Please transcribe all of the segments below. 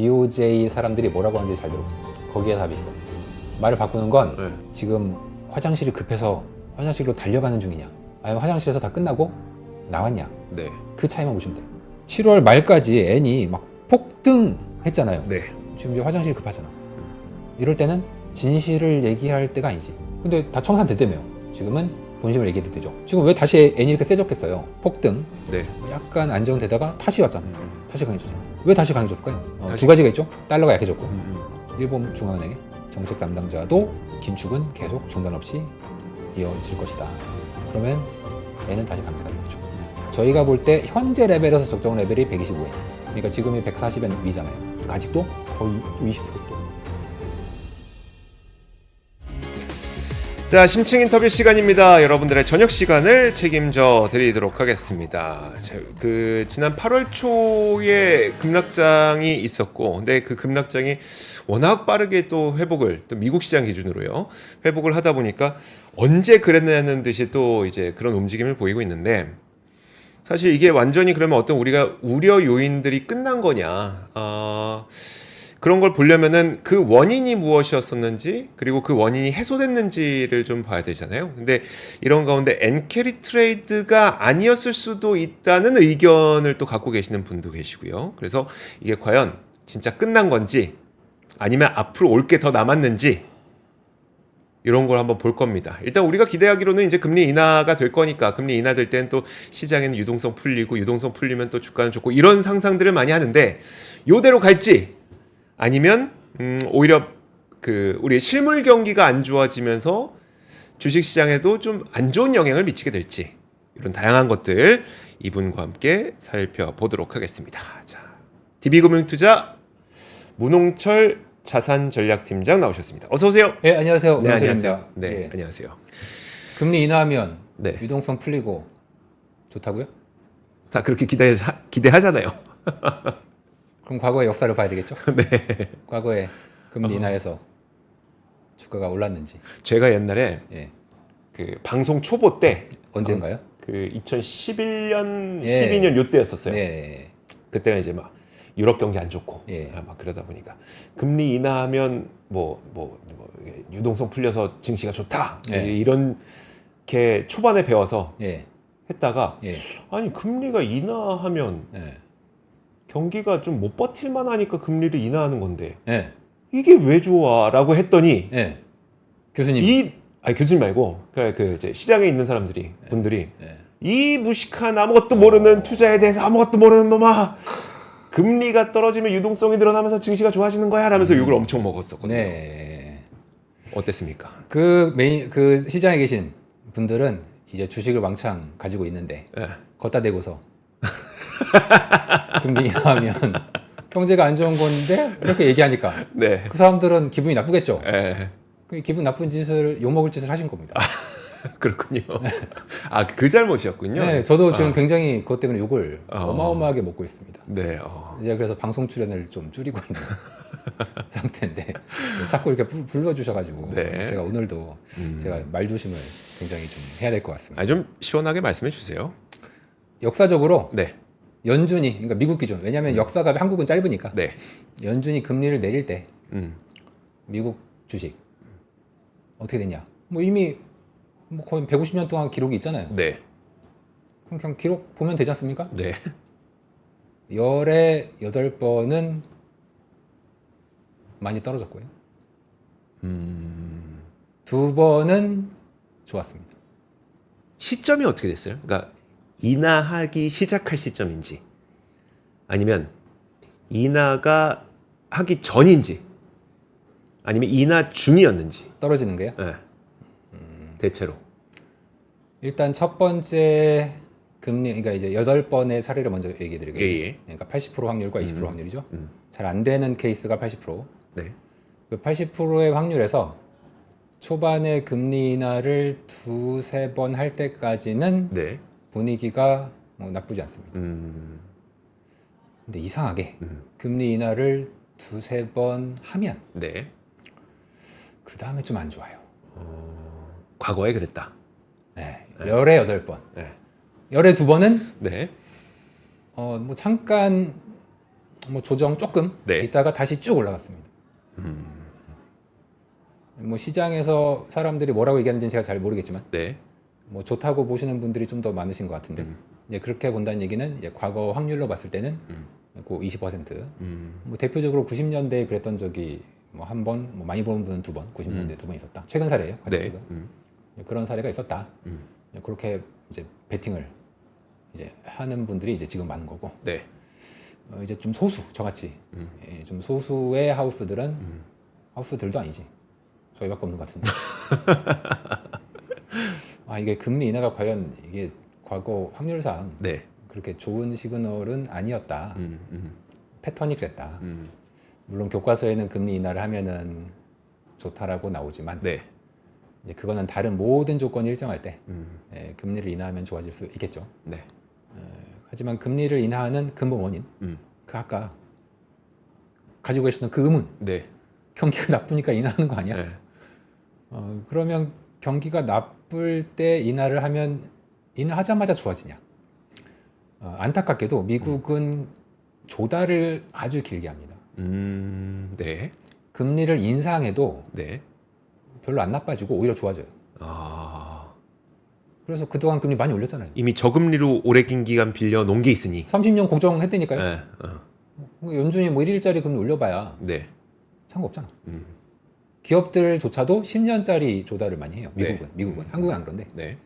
BOJ 사람들이 뭐라고 하는지 잘 들어보세요. 거기에 답이 있어. 말을 바꾸는 건 네. 지금 화장실이 급해서 화장실로 달려가는 중이냐, 아니면 화장실에서 다 끝나고 나왔냐, 네. 그 차이만 보시면 돼요. 7월 말까지 N이 막 폭등했잖아요. 네. 지금 이제 화장실이 급하잖아. 이럴 때는 진실을 얘기할 때가 아니지. 근데 다 청산됐다며요. 지금은 본심을 얘기해도 되죠. 지금 왜 다시 N이 이렇게 세졌겠어요? 폭등, 네. 약간 안정되다가 다시 왔잖아. 음. 다시 강해졌잖아. 왜 다시 강해졌을까요? 다시- 두 가지가 있죠. 달러가 약해졌고, 음. 일본 중앙은행의 정책 담당자도 긴축은 계속 중단 없이 이어질 것이다. 그러면 N은 다시 강세가 되겠죠. 저희가 볼 때 현재 레벨에서 적정 레벨이 125엔. 그러니까 지금이 140엔 위잖아요. 아직도 거의 20%또. 자, 심층 인터뷰 시간입니다. 여러분들의 저녁 시간을 책임져 드리도록 하겠습니다. 지난 8월 초에 급락장이 있었고, 근데 그 급락장이 워낙 빠르게 또 회복을, 또 미국 시장 기준으로요, 회복을 하다 보니까 언제 그랬냐는 듯이 또 이제 그런 움직임을 보이고 있는데, 사실 이게 완전히 그러면 어떤 우리가 우려 요인들이 끝난 거냐, 그런 걸 보려면은 그 원인이 무엇이었었는지, 그리고 그 원인이 해소됐는지를 좀 봐야 되잖아요. 근데 이런 가운데 엔캐리 트레이드가 아니었을 수도 있다는 의견을 또 갖고 계시는 분도 계시고요. 그래서 이게 과연 진짜 끝난 건지, 아니면 앞으로 올 게 더 남았는지, 이런 걸 한번 볼 겁니다. 일단 우리가 기대하기로는 이제 금리 인하가 될 거니까, 금리 인하될 땐 또 시장에는 유동성 풀리고, 유동성 풀리면 또 주가는 좋고, 이런 상상들을 많이 하는데, 요대로 갈지, 아니면 오히려 우리 실물 경기가 안 좋아지면서 주식 시장에도 좀 안 좋은 영향을 미치게 될지, 이런 다양한 것들 이분과 함께 살펴보도록 하겠습니다. 자, DB금융투자 문홍철 자산전략팀장 나오셨습니다. 어서 오세요. 예, 안녕하세요. 네, 문홍철입니다. 안녕하세요. 네, 예. 안녕하세요. 금리 인하하면 네. 유동성 풀리고 좋다고요? 다 그렇게 기대하잖아요. 그럼 과거의 역사를 봐야 되겠죠? 네. 과거에 금리 인하해서 주가가 올랐는지. 제가 옛날에 예. 그 방송 초보 때 언젠가요? 그 2011년, 예. 12년 요때였었어요. 네. 그때가 이제 막 유럽 경기 안 좋고, 예. 막 그러다 보니까 금리 인하하면 유동성 풀려서 증시가 좋다, 예. 이렇게 초반에 배워서 예. 했다가, 예. 아니 금리가 인하하면 예. 경기가 좀 못 버틸만 하니까 금리를 인하하는 건데 예. 이게 왜 좋아라고 했더니, 예. 교수님. 교수님 말고 이제 시장에 있는 분들이 예. 이 무식한 아무것도 모르는 투자에 대해서 아무것도 모르는 놈아, 금리가 떨어지면 유동성이 늘어나면서 증시가 좋아지는 거야 라면서 욕을 엄청 먹었었거든요. 네. 어땠습니까? 그 시장에 계신 분들은 이제 주식을 왕창 가지고 있는데 예. 걷다 대고서 금리 인하하면 경제가 안 좋은 건데 이렇게 얘기하니까 네. 그 사람들은 기분이 나쁘겠죠. 예. 그 기분 나쁜 짓을 욕먹을 짓을 하신 겁니다. 그렇군요. 그 잘못이었군요. 네, 저도 지금 굉장히 그것 때문에 욕을 어. 어마어마하게 먹고 있습니다. 네. 이제 그래서 방송 출연을 좀 줄이고 있는 상태인데 자꾸 이렇게 불러주셔가지고 네. 제가 오늘도 제가 말조심을 굉장히 좀 해야 될 것 같습니다. 좀 시원하게 말씀해 주세요. 역사적으로 네. 연준이, 그러니까 미국 기준, 왜냐하면 역사가 한국은 짧으니까 네. 연준이 금리를 내릴 때 음. 미국 주식 어떻게 됐냐? 뭐 이미 뭐 거의 150년 동안 기록이 있잖아요. 네. 그냥 기록 보면 되지 않습니까? 네. 열에 8번은 많이 떨어졌고요. 2번은 좋았습니다. 시점이 어떻게 됐어요? 그러니까 인하하기 시작할 시점인지, 아니면 인하가 하기 전인지, 아니면 인하 중이었는지. 떨어지는 거예요? 네. 대체로. 일단 첫 번째 금리, 그러니까 이제 8번의 사례를 먼저 얘기해 드리겠습니다. 예. 그러니까 80% 확률과 20% 확률이죠. 음. 잘 안 되는 케이스가 80%. 네. 그 80%의 확률에서 초반에 금리 인하를 2-3번 할 때까지는 네. 분위기가 뭐 나쁘지 않습니다. 근데 이상하게 금리 인하를 2-3번 하면 네. 그 다음에 좀 안 좋아요. 과거에 그랬다. 네. 열에 8번. 네. 열에 2번은 네. 뭐 잠깐 뭐 조정 조금 네. 있다가 다시 쭉 올라갔습니다. 뭐 시장에서 사람들이 뭐라고 얘기하는지는 제가 잘 모르겠지만 네. 뭐 좋다고 보시는 분들이 좀 더 많으신 것 같은데 이제 그렇게 본다는 얘기는 이제 과거 확률로 봤을 때는 그 20%. 뭐 대표적으로 90년대에 그랬던 적이 뭐 한 번, 뭐 많이 보는 분은 두 번, 90년대 두 번 있었다. 최근 사례예요. 가장 네. 최근. 그런 사례가 있었다. 그렇게 이제 베팅을 이제 하는 분들이 이제 지금 많은 거고. 네. 이제 좀 소수, 저같이 예, 좀 소수의 하우스들은 하우스들도 아니지. 저희밖에 없는 것 같은데. 아 이게 금리 인하가 과연 이게 과거 확률상 네. 그렇게 좋은 시그널은 아니었다. 패턴이 그랬다. 물론 교과서에는 금리 인하를 하면은 좋다라고 나오지만 네. 이제 그거는 다른 모든 조건이 일정할 때 예, 금리를 인하하면 좋아질 수 있겠죠. 네. 하지만 금리를 인하하는 근본 원인, 그 아까 가지고 계시던 그 의문, 네. 경기가 나쁘니까 인하하는 거 아니야? 네. 그러면 경기가 나쁠 때 인하를 하면 인하하자마자 좋아지냐? 안타깝게도 미국은 조달을 아주 길게 합니다. 네. 금리를 인상해도 네. 별로 안 나빠지고 오히려 좋아져요. 아. 그래서 그동안 금리 많이 올렸잖아요. 이미 저금리로 오래 긴 기간 빌려 놓은 게 있으니. 30년 고정했다니까요. 네. 연준이 뭐 1일짜리 금리 올려봐야 네. 상관없잖아. 기업들조차도 10년짜리 조달을 많이 해요. 미국은. 네. 미국은. 한국은 안 그런데. 네.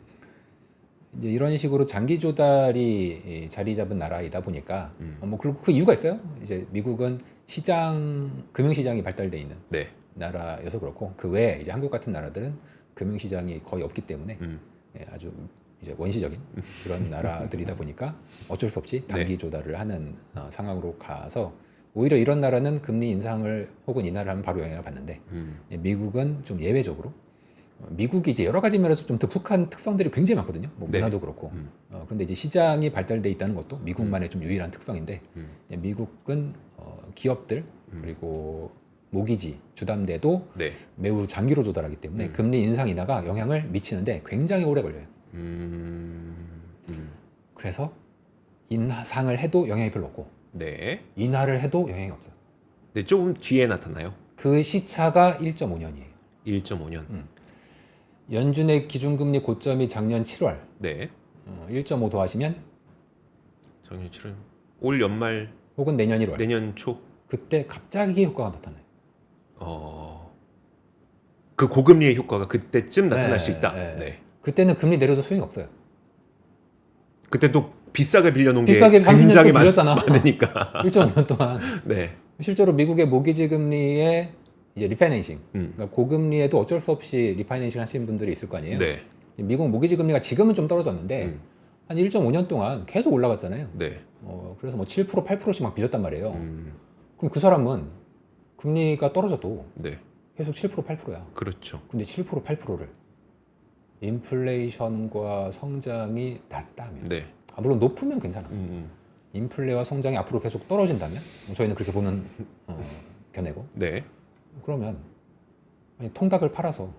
이제 이런 식으로 장기 조달이 자리 잡은 나라이다 보니까 뭐 그리고 그 이유가 있어요. 이제 미국은 금융시장이 발달돼 있는 네. 나라여서 그렇고 그 외에 이제 한국 같은 나라들은 금융시장이 거의 없기 때문에 예, 아주 이제 원시적인 그런 나라들이다 보니까 어쩔 수 없이 단기 네. 조달을 하는 상황으로 가서 오히려 이런 나라는 금리 인상을 혹은 인하를 하면 바로 영향을 받는데 예, 미국은 좀 예외적으로 미국이 이제 여러 가지 면에서 좀 독특한 특성들이 굉장히 많거든요. 뭐 네. 문화도 그렇고. 그런데 이제 시장이 발달돼 있다는 것도 미국만의 좀 유일한 특성인데 예, 미국은 기업들 그리고 모기지 주담대도 네. 매우 장기로 조달하기 때문에 금리 인상 인하가 영향을 미치는데 굉장히 오래 걸려요. 그래서 인상을 해도 영향이 별로 없고 네. 인하를 해도 영향이 없어요. 네, 조금 뒤에 나타나요. 그 시차가 1.5년이에요. 1.5년. 연준의 기준금리 고점이 작년 7월 네. 1.5 더하시면 작년 7월. 올 연말 혹은 내년 1월 내년 초. 그때 갑자기 효과가 나타나요. 그 고금리의 효과가 그때쯤 나타날 네, 수 있다. 네. 네. 그때는 금리 내려도 소용이 없어요. 그때 또 비싸게 빌려놓은 비싸게 게 30년 굉장히 또 빌렸잖아. 많으니까. 1.5년 동안 네. 실제로 미국의 모기지 금리에 이제 리파이낸싱, 그러니까 고금리에도 어쩔 수 없이 리파이낸싱 하시는 분들이 있을 거 아니에요. 네. 미국 모기지 금리가 지금은 좀 떨어졌는데 한 1.5년 동안 계속 올라갔잖아요. 네. 그래서 뭐 7%, 8%씩 막 빌렸단 말이에요. 그럼 그 사람은 금리가 떨어져도 네. 계속 7%, 8%야. 그렇죠. 근데 7%, 8%를 인플레이션과 성장이 낮다면, 네. 물론 높으면 괜찮아. 인플레와 성장이 앞으로 계속 떨어진다면, 뭐 저희는 그렇게 보는 견해고. 네. 그러면 아니, 통닭을 팔아서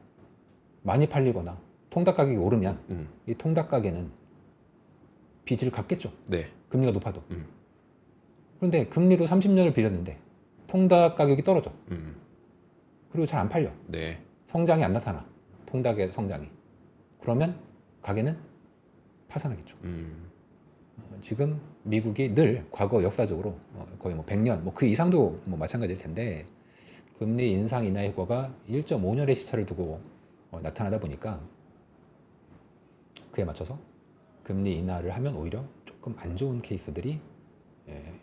많이 팔리거나 통닭 가격이 오르면 이 통닭 가게는 빚을 갚겠죠. 네. 금리가 높아도. 그런데 금리로 30년을 빌렸는데 통닭 가격이 떨어져. 그리고 잘 안 팔려. 네. 성장이 안 나타나. 통닭의 성장이. 그러면 가게는 파산하겠죠. 지금 미국이 늘 과거 역사적으로 거의 뭐 100년, 뭐 그 이상도 뭐 마찬가지일 텐데 금리 인상 인하 효과가 1.5년의 시차를 두고 나타나다 보니까 그에 맞춰서 금리 인하를 하면 오히려 조금 안 좋은 케이스들이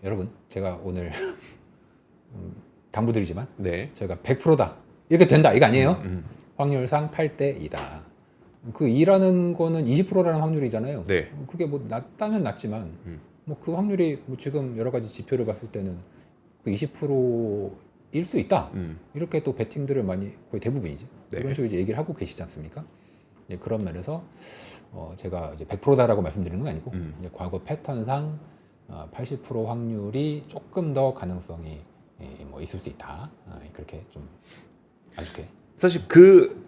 여러분 제가 오늘 당부드리지만 네. 저희가 100%다 이렇게 된다 이거 아니에요. 확률상 8대 2다. 그 2라는 거는 20%라는 확률이잖아요. 네. 그게 뭐 낮다면 낮지만 뭐 그 확률이 뭐 지금 여러 가지 지표를 봤을 때는 그 20%일 수 있다. 이렇게 또 베팅들을 많이 거의 대부분이지. 네. 이런 식으로 이제 얘기를 하고 계시지 않습니까? 그런 면에서 제가 이제 100%다라고 말씀드리는 건 아니고 이제 과거 패턴상 80% 확률이 조금 더 가능성이 뭐 있을 수 있다. 그렇게 좀 안 좋게. 사실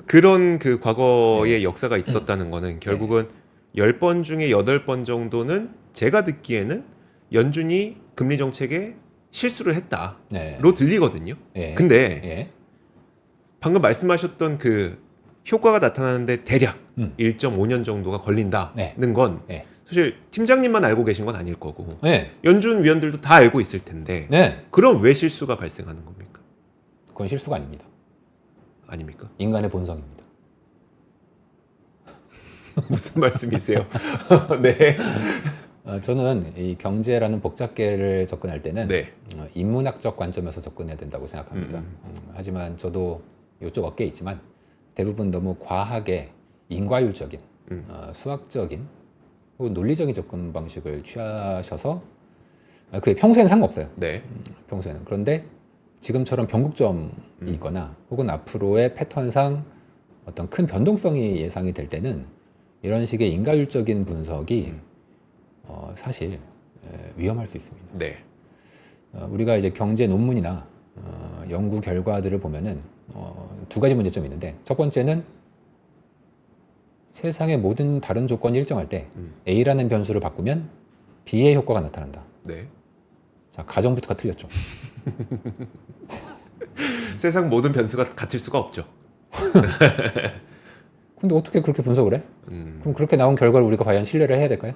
그런 그 과거의 역사가 있었다는 거는 결국은 10번 중에 8번 정도는 제가 듣기에는 연준이 금리 정책에 실수를 했다로 네. 들리거든요. 예. 근데 예. 방금 말씀하셨던 그 효과가 나타나는데 대략 음. 1.5년 정도가 걸린다는 네. 건 네. 사실 팀장님만 알고 계신 건 아닐 거고 네. 연준 위원들도 다 알고 있을 텐데 네. 그럼 왜 실수가 발생하는 겁니까? 그건 실수가 아닙니다. 아닙니까? 인간의 본성입니다. 무슨 말씀이세요? 네. 저는 이 경제라는 복잡계를 접근할 때는 네. 인문학적 관점에서 접근해야 된다고 생각합니다. 하지만 저도 이쪽 업계에 있지만 대부분 너무 과하게 인과율적인, 수학적인 혹은 논리적인 접근 방식을 취하셔서 그게 평소에는 상관없어요. 네. 평소에는. 그런데 지금처럼 변곡점이 있거나 혹은 앞으로의 패턴상 어떤 큰 변동성이 예상이 될 때는 이런 식의 인과율적인 분석이 사실 위험할 수 있습니다. 네. 우리가 이제 경제 논문이나 연구 결과들을 보면은 두 가지 문제점이 있는데 첫 번째는 세상의 모든 다른 조건이 일정할 때 A라는 변수를 바꾸면 B의 효과가 나타난다. 네. 자, 가정부터가 틀렸죠. 세상 모든 변수가 같을 수가 없죠. 근데 어떻게 그렇게 분석을 해? 그럼 그렇게 나온 결과를 우리가 과연 신뢰를 해야 될까요?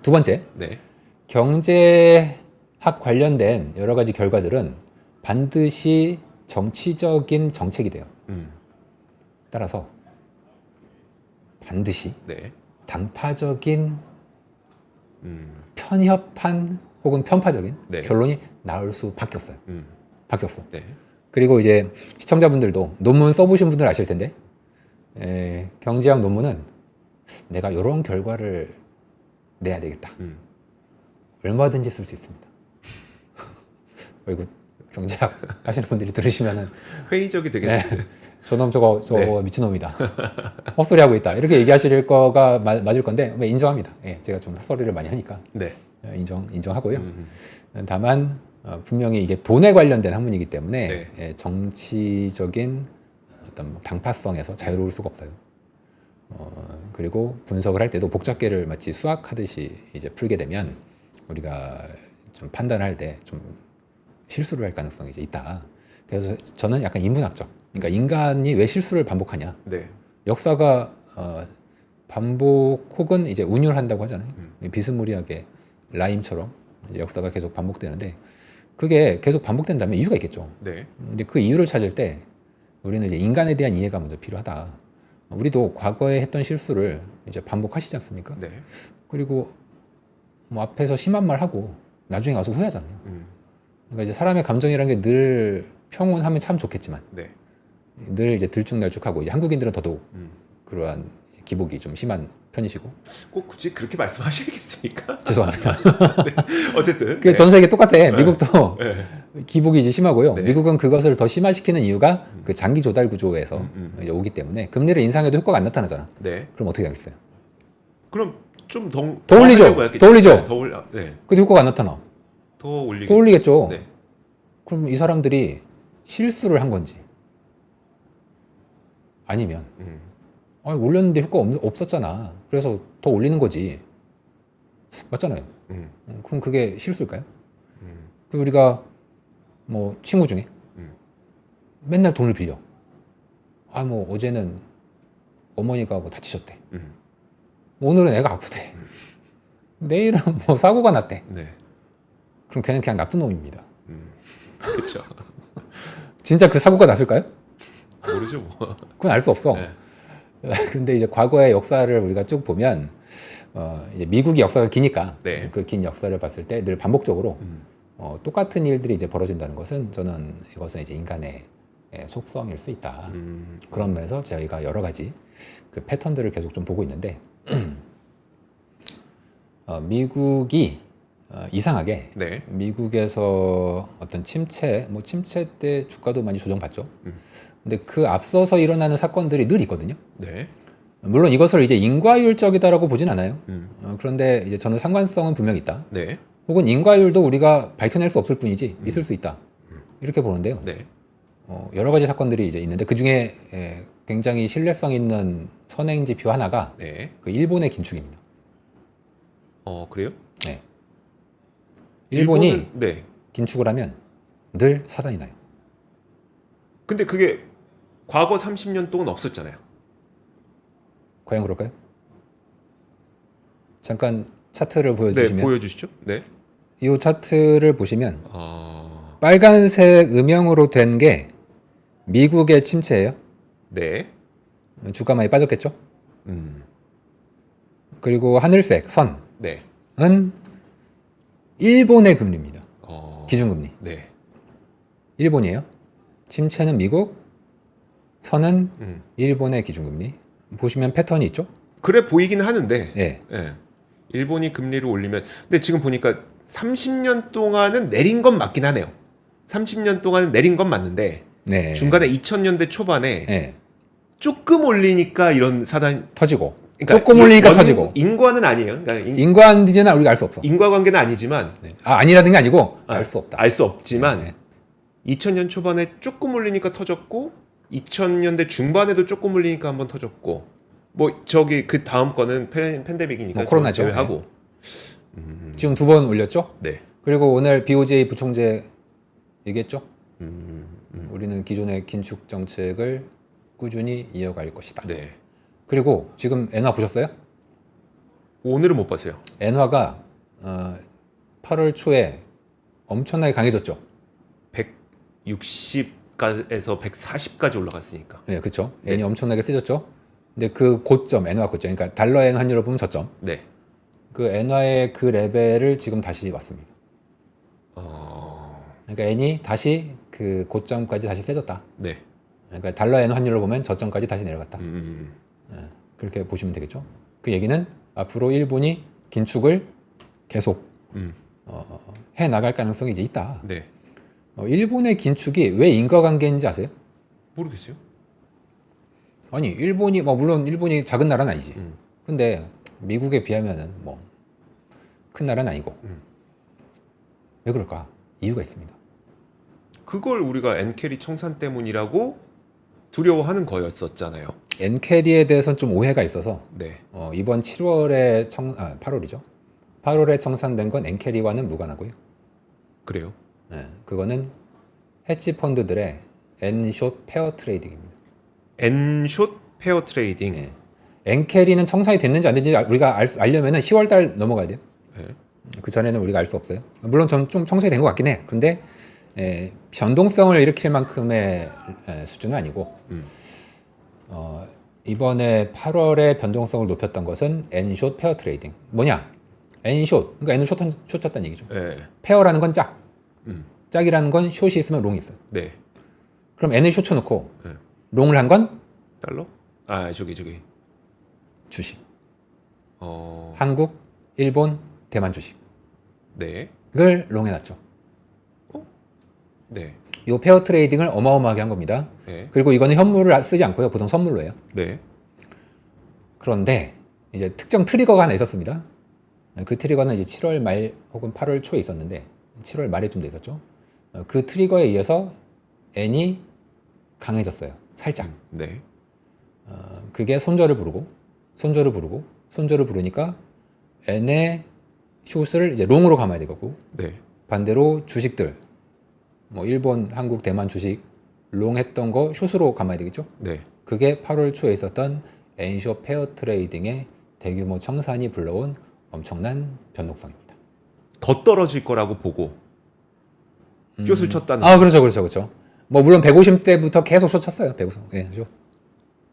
두 번째, 네. 경제학 관련된 여러 가지 결과들은 반드시 정치적인 정책이 돼요. 따라서 반드시 네. 당파적인 편협한 혹은 편파적인 네. 결론이 나올 수밖에 없어요. 밖에 없어. 네. 그리고 이제 시청자분들도 논문 써보신 분들 아실 텐데 경제학 논문은 내가 이런 결과를 내야 되겠다. 얼마든지 쓸 수 있습니다. 이거 경제학 하시는 분들이 들으시면은 회의적이 되겠죠. 저놈 저거 네. 미친놈이다. 헛소리 하고 있다. 이렇게 얘기하실 거가 맞을 건데 인정합니다. 제가 좀 헛소리를 많이 하니까 네. 인정하고요. 다만 분명히 이게 돈에 관련된 학문이기 때문에 네. 정치적인 어떤 당파성에서 자유로울 수가 없어요. 그리고 분석을 할 때도 복잡계를 마치 수학하듯이 이제 풀게 되면 우리가 좀 판단할 때 좀 실수를 할 가능성이 이제 있다. 그래서 저는 약간 인문학적. 그러니까 인간이 왜 실수를 반복하냐. 네. 역사가 반복 혹은 이제 운율한다고 하잖아요. 비스무리하게 라임처럼 이제 역사가 계속 반복되는데 그게 계속 반복된다면 이유가 있겠죠. 네. 근데 그 이유를 찾을 때 우리는 이제 인간에 대한 이해가 먼저 필요하다. 우리도 과거에 했던 실수를 이제 반복하시지 않습니까? 네. 그리고 뭐 앞에서 심한 말 하고 나중에 와서 후회하잖아요. 그러니까 이제 사람의 감정이라는 게 늘 평온하면 참 좋겠지만 네. 늘 이제 들쭉날쭉하고 이제 한국인들은 더더욱 그러한 기복이 좀 심한 편이시고 꼭 굳이 그렇게 말씀하시겠습니까? 죄송합니다. 어쨌든. 그 전 세계 똑같아. 미국도 네. 기복이 이제 심하고요. 네. 미국은 그것을 더 심화시키는 이유가 그 장기 조달 구조에서 이제 오기 때문에 금리를 인상해도 효과가 안 나타나잖아. 네. 그럼 어떻게 하겠어요? 그럼 좀 더 올리죠. 하려고 했겠죠. 더 올리죠. 네, 더 올려. 네. 근데 효과가 안 나타나. 더 올리기. 또 올리겠죠. 네. 그럼 이 사람들이 실수를 한 건지 아니면 올렸는데 효과 없었잖아. 그래서 더 올리는 거지. 맞잖아요. 그럼 그게 실수일까요? 그리고 우리가 뭐 친구 중에 맨날 돈을 빌려. 뭐 어제는 어머니가 뭐 다치셨대. 오늘은 애가 아프대. 내일은 뭐 사고가 났대. 네. 그럼 걔는 그냥 나쁜 놈입니다. 그렇죠. 진짜 그 사고가 났을까요? 모르죠 뭐. 그건 알 수 없어. 네. 그런데 이제 과거의 역사를 우리가 쭉 보면 이제 미국이 역사가 기니까 네. 그 긴 역사를 봤을 때 늘 반복적으로 똑같은 일들이 이제 벌어진다는 것은 저는 이것은 이제 인간의 속성일 수 있다. 그런 면에서 저희가 여러 가지 그 패턴들을 계속 좀 보고 있는데 미국이 이상하게 네. 미국에서 어떤 침체 때 주가도 많이 조정받죠. 근데 그 앞서서 일어나는 사건들이 늘 있거든요. 네. 물론 이것을 이제 인과율적이다라고 보진 않아요. 그런데 이제 저는 상관성은 분명히 있다. 네. 혹은 인과율도 우리가 밝혀낼 수 없을 뿐이지 있을 수 있다. 이렇게 보는데요. 네. 여러 가지 사건들이 이제 있는데 그 중에 굉장히 신뢰성 있는 선행 지표 하나가 네. 그 일본의 긴축입니다. 그래요? 네. 일본이 일본은, 네. 긴축을 하면 늘 사단이 나요. 근데 그게 과거 30년 동안 없었잖아요. 과연 그럴까요? 잠깐 차트를 네, 보여주시면 보여주시죠. 네. 이 차트를 보시면 아, 빨간색 음영으로 된 게 미국의 침체예요. 네. 주가 많이 빠졌겠죠? 음, 그리고 하늘색 선은 네. 일본의 금리입니다. 기준금리. 네. 일본이에요. 침체는 미국, 선은 음. 일본의 기준금리. 보시면 패턴이 있죠? 그래 보이긴 하는데. 예. 예. 일본이 금리를 올리면 근데 지금 보니까 30년 동안은 내린 건 맞긴 하네요. 30년 동안은 내린 건 맞는데 네. 중간에 2000년대 초반에 예. 조금 올리니까 이런 사단 터지고. 그러니까 조금 올리니까 터지고. 인과는 아니에요. 그러니까 인과인지는 우리가 알 수 없어. 인과관계는 아니지만 네. 아니라는 게 아니고 알 수 없다. 알 수 없지만 네. 2000년 초반에 조금 올리니까 터졌고 2000년대 중반에도 조금 올리니까 한번 터졌고 뭐 저기 그 다음 거는 팬데믹이니까 뭐 코로나죠. 제외하고 지금 2번 올렸죠? 네. 그리고 오늘 BOJ 부총재 얘기했죠? 우리는 기존의 긴축 정책을 꾸준히 이어갈 것이다. 네. 그리고 지금 엔화 보셨어요? 오늘은 못 봤어요. 엔화가 8월 초에 엄청나게 강해졌죠. 160에서 140까지 올라갔으니까. 네, 그렇죠. 네. 엔이 엄청나게 세졌죠. 근데 그 고점, 엔화 고점, 그러니까 달러 엔 환율로 보면 저점. 네. 그 엔화의 그 레벨을 지금 다시 왔습니다. 그러니까 엔이 다시 그 고점까지 다시 세졌다. 네. 그러니까 달러 엔 환율로 보면 저점까지 다시 내려갔다. 그렇게 보시면 되겠죠. 그 얘기는 앞으로 일본이 긴축을 계속 해 나갈 가능성이 이제 있다. 네. 일본의 긴축이 왜 인과관계인지 아세요? 모르겠어요. 아니 일본이 물론 일본이 작은 나라는 아니지. 근데 미국에 비하면은 뭐 큰 나라는 아니고 왜 그럴까? 이유가 있습니다. 그걸 우리가 엔캐리 청산 때문이라고 두려워하는 거였었잖아요. 엔캐리에 대해서는 좀 오해가 있어서 네. 이번 7월에 8월이죠. 8월에 청산된 건 엔캐리와는 무관하고요. 그래요. 네, 그거는 헤지 펀드들의 엔숏 페어 트레이딩입니다. 엔숏 페어 트레이딩. 네. 엔캐리는 청산이 됐는지 안 됐는지 우리가 알려면은 10월달 넘어가야 돼요. 네. 그 전에는 우리가 알 수 없어요. 물론 좀 청산이 된 것 같긴 해. 근데 변동성을 일으킬 만큼의 수준은 아니고 이번에 8월에 변동성을 높였던 것은 엔숏 페어 트레이딩. 뭐냐? 엔숏, 그러니까 N은 숏 쳤다는 얘기죠. 네. 페어라는 건 짝. 짝이라는 건 숏이 있으면 롱이 있어요. 네. 그럼 N을 숏 쳐놓고 네. 롱을 한 건 달러? 아 저기. 주식. 어. 한국, 일본, 대만 주식을 네. 롱해놨죠. 네. 이 페어 트레이딩을 어마어마하게 한 겁니다. 네. 그리고 이거는 현물을 쓰지 않고요. 보통 선물로 해요. 네. 그런데 이제 특정 트리거가 하나 있었습니다. 그 트리거는 이제 7월 말 혹은 8월 초에 있었는데 7월 말에쯤 돼 있었죠. 그 트리거에 의해서 N이 강해졌어요. 살짝. 네. 그게 손절을 부르니까 N의 숏을 이제 롱으로 감아야 되고 네. 반대로 주식들 뭐 일본, 한국, 대만 주식 롱했던 거 숏으로 감아야 되겠죠. 네. 그게 8월 초에 있었던 엔숏 페어 트레이딩의 대규모 청산이 불러온 엄청난 변동성입니다. 더 떨어질 거라고 보고 숏을 쳤다는. 그렇죠. 뭐 물론 150대부터 계속 숏 쳤어요. 150. 예, 숏.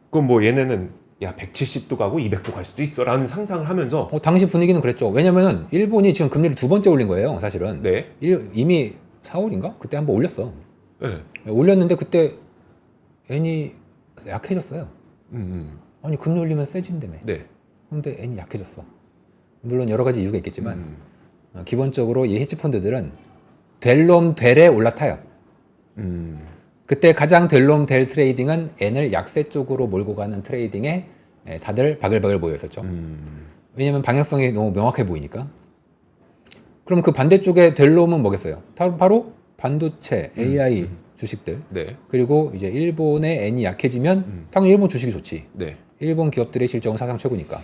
그럼 뭐 얘네는 야 170도 가고 200도 갈 수도 있어라는 상상을 하면서. 당시 분위기는 그랬죠. 왜냐면은 일본이 지금 금리를 2번째 올린 거예요. 사실은. 네. 이미 4월인가? 그때 한번 올렸어. 네. 올렸는데 그때 N이 약해졌어요. 아니 금리 올리면 세진다며. 네. 근데 N이 약해졌어. 물론 여러 가지 이유가 있겠지만 기본적으로 이 헤지펀드들은 될 놈 될에 올라타요. 그때 가장 될 놈 될 트레이딩은 N을 약세 쪽으로 몰고 가는 트레이딩에 다들 바글바글 모여 있었죠. 왜냐면 방향성이 너무 명확해 보이니까. 그럼 그 반대쪽에 될 놈은 뭐겠어요? 바로 반도체, AI 주식들. 네. 그리고 이제 일본의 N이 약해지면 당연히 일본 주식이 좋지. 네. 일본 기업들의 실적은 사상 최고니까.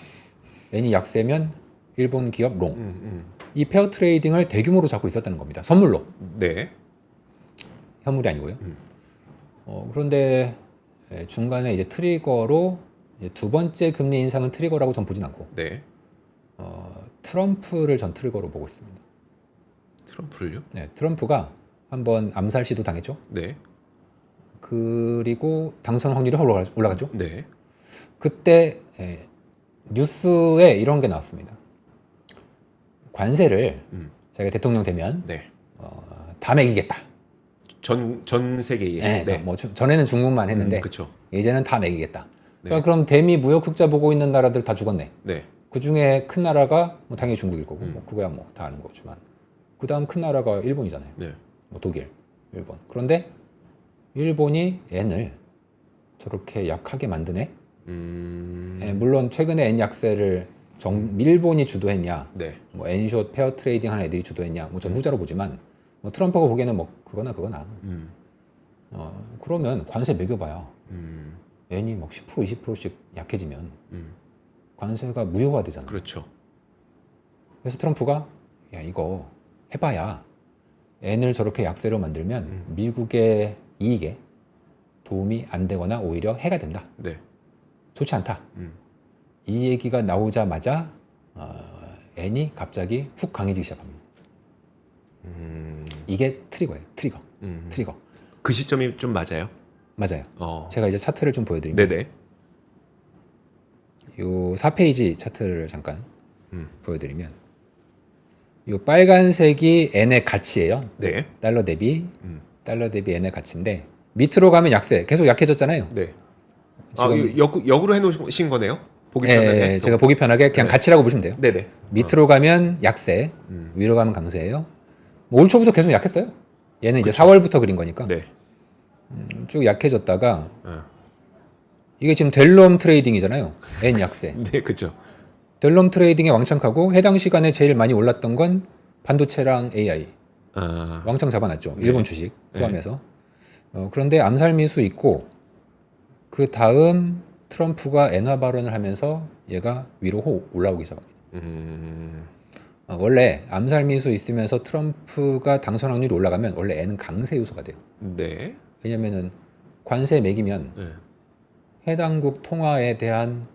N이 약세면 일본 기업 롱. 이 페어 트레이딩을 대규모로 잡고 있었다는 겁니다. 선물로. 네. 현물이 아니고요. 그런데 중간에 이제 트리거로 이제 두 번째 금리 인상은 트리거라고 전 보진 않고 네. 트럼프를 전 트리거로 보고 있습니다. 트럼프를요? 네, 트럼프가 한번 암살 시도 당했죠. 네. 그리고 당선 확률이 올라갔죠. 네. 그때 뉴스에 이런 게 나왔습니다. 관세를 자기가 대통령 되면 네. 다 매기겠다. 전 세계에. 네, 네. 뭐 전에는 중국만 했는데 그렇죠. 이제는 다 매기겠다. 네. 그럼 대미 무역 흑자 보고 있는 나라들 다 죽었네. 네. 그 중에 큰 나라가 뭐 당연히 중국일 거고, 뭐 그거야 뭐 다 아는 거지만 그 다음 큰 나라가 일본이잖아요. 네. 뭐 독일, 일본. 그런데 일본이 엔을 저렇게 약하게 만드네. 물론 최근에 엔 약세를 일본이 주도했냐, 네. 뭐 엔숏 페어 트레이딩 하는 애들이 주도했냐, 뭐 전 후자로 보지만 뭐 트럼프가 보기에는 뭐 그거나 그러면 관세 매겨봐야 엔이 막 10% 20%씩 약해지면 관세가 무효화되잖아. 그렇죠. 그래서 트럼프가 야 이거 해봐야 엔을 저렇게 약세로 만들면 미국의 이익에 도움이 안 되거나 오히려 해가 된다. 네. 좋지 않다. 이 얘기가 나오자마자 엔이 갑자기 훅 강해지기 시작합니다. 이게 트리거예요. 트리거. 그 시점이 좀 맞아요. 맞아요. 어. 제가 이제 차트를 좀 보여드리면 네네. 요 4페이지 차트를 잠깐 보여드리면 요 빨간색이 엔의 가치예요. 네. 달러 대비 엔의 가치인데 밑으로 가면 약세. 계속 약해졌잖아요. 네. 지금- 역으로 해놓으신 거네요. 보기 예, 편하게. 제가 보기 편하게 그냥 네. 가치라고 보시면 돼요. 네네. 밑으로 가면 약세, 위로 가면 강세예요. 뭐올 초부터 계속 약했어요. 얘는 이제 4월부터 그린 거니까 네. 쭉 약해졌다가 어. 이게 지금 델롬 트레이딩이잖아요. N 약세. 네, 그죠. 델롬 트레이딩에 왕창하고 해당 시간에 제일 많이 올랐던 건 반도체랑 AI 왕창 잡아놨죠. 일본 주식 포함해서. 그런데 암살 미수 있고 그 다음 트럼프가 엔화 발언을 하면서 얘가 위로 호 올라오기 시작합니다. 원래 암살 미수 있으면서 트럼프가 당선 확률이 올라가면 원래 N은 강세 요소가 돼요. 네. 왜냐면은 관세 매기면 네. 해당국 통화에 대한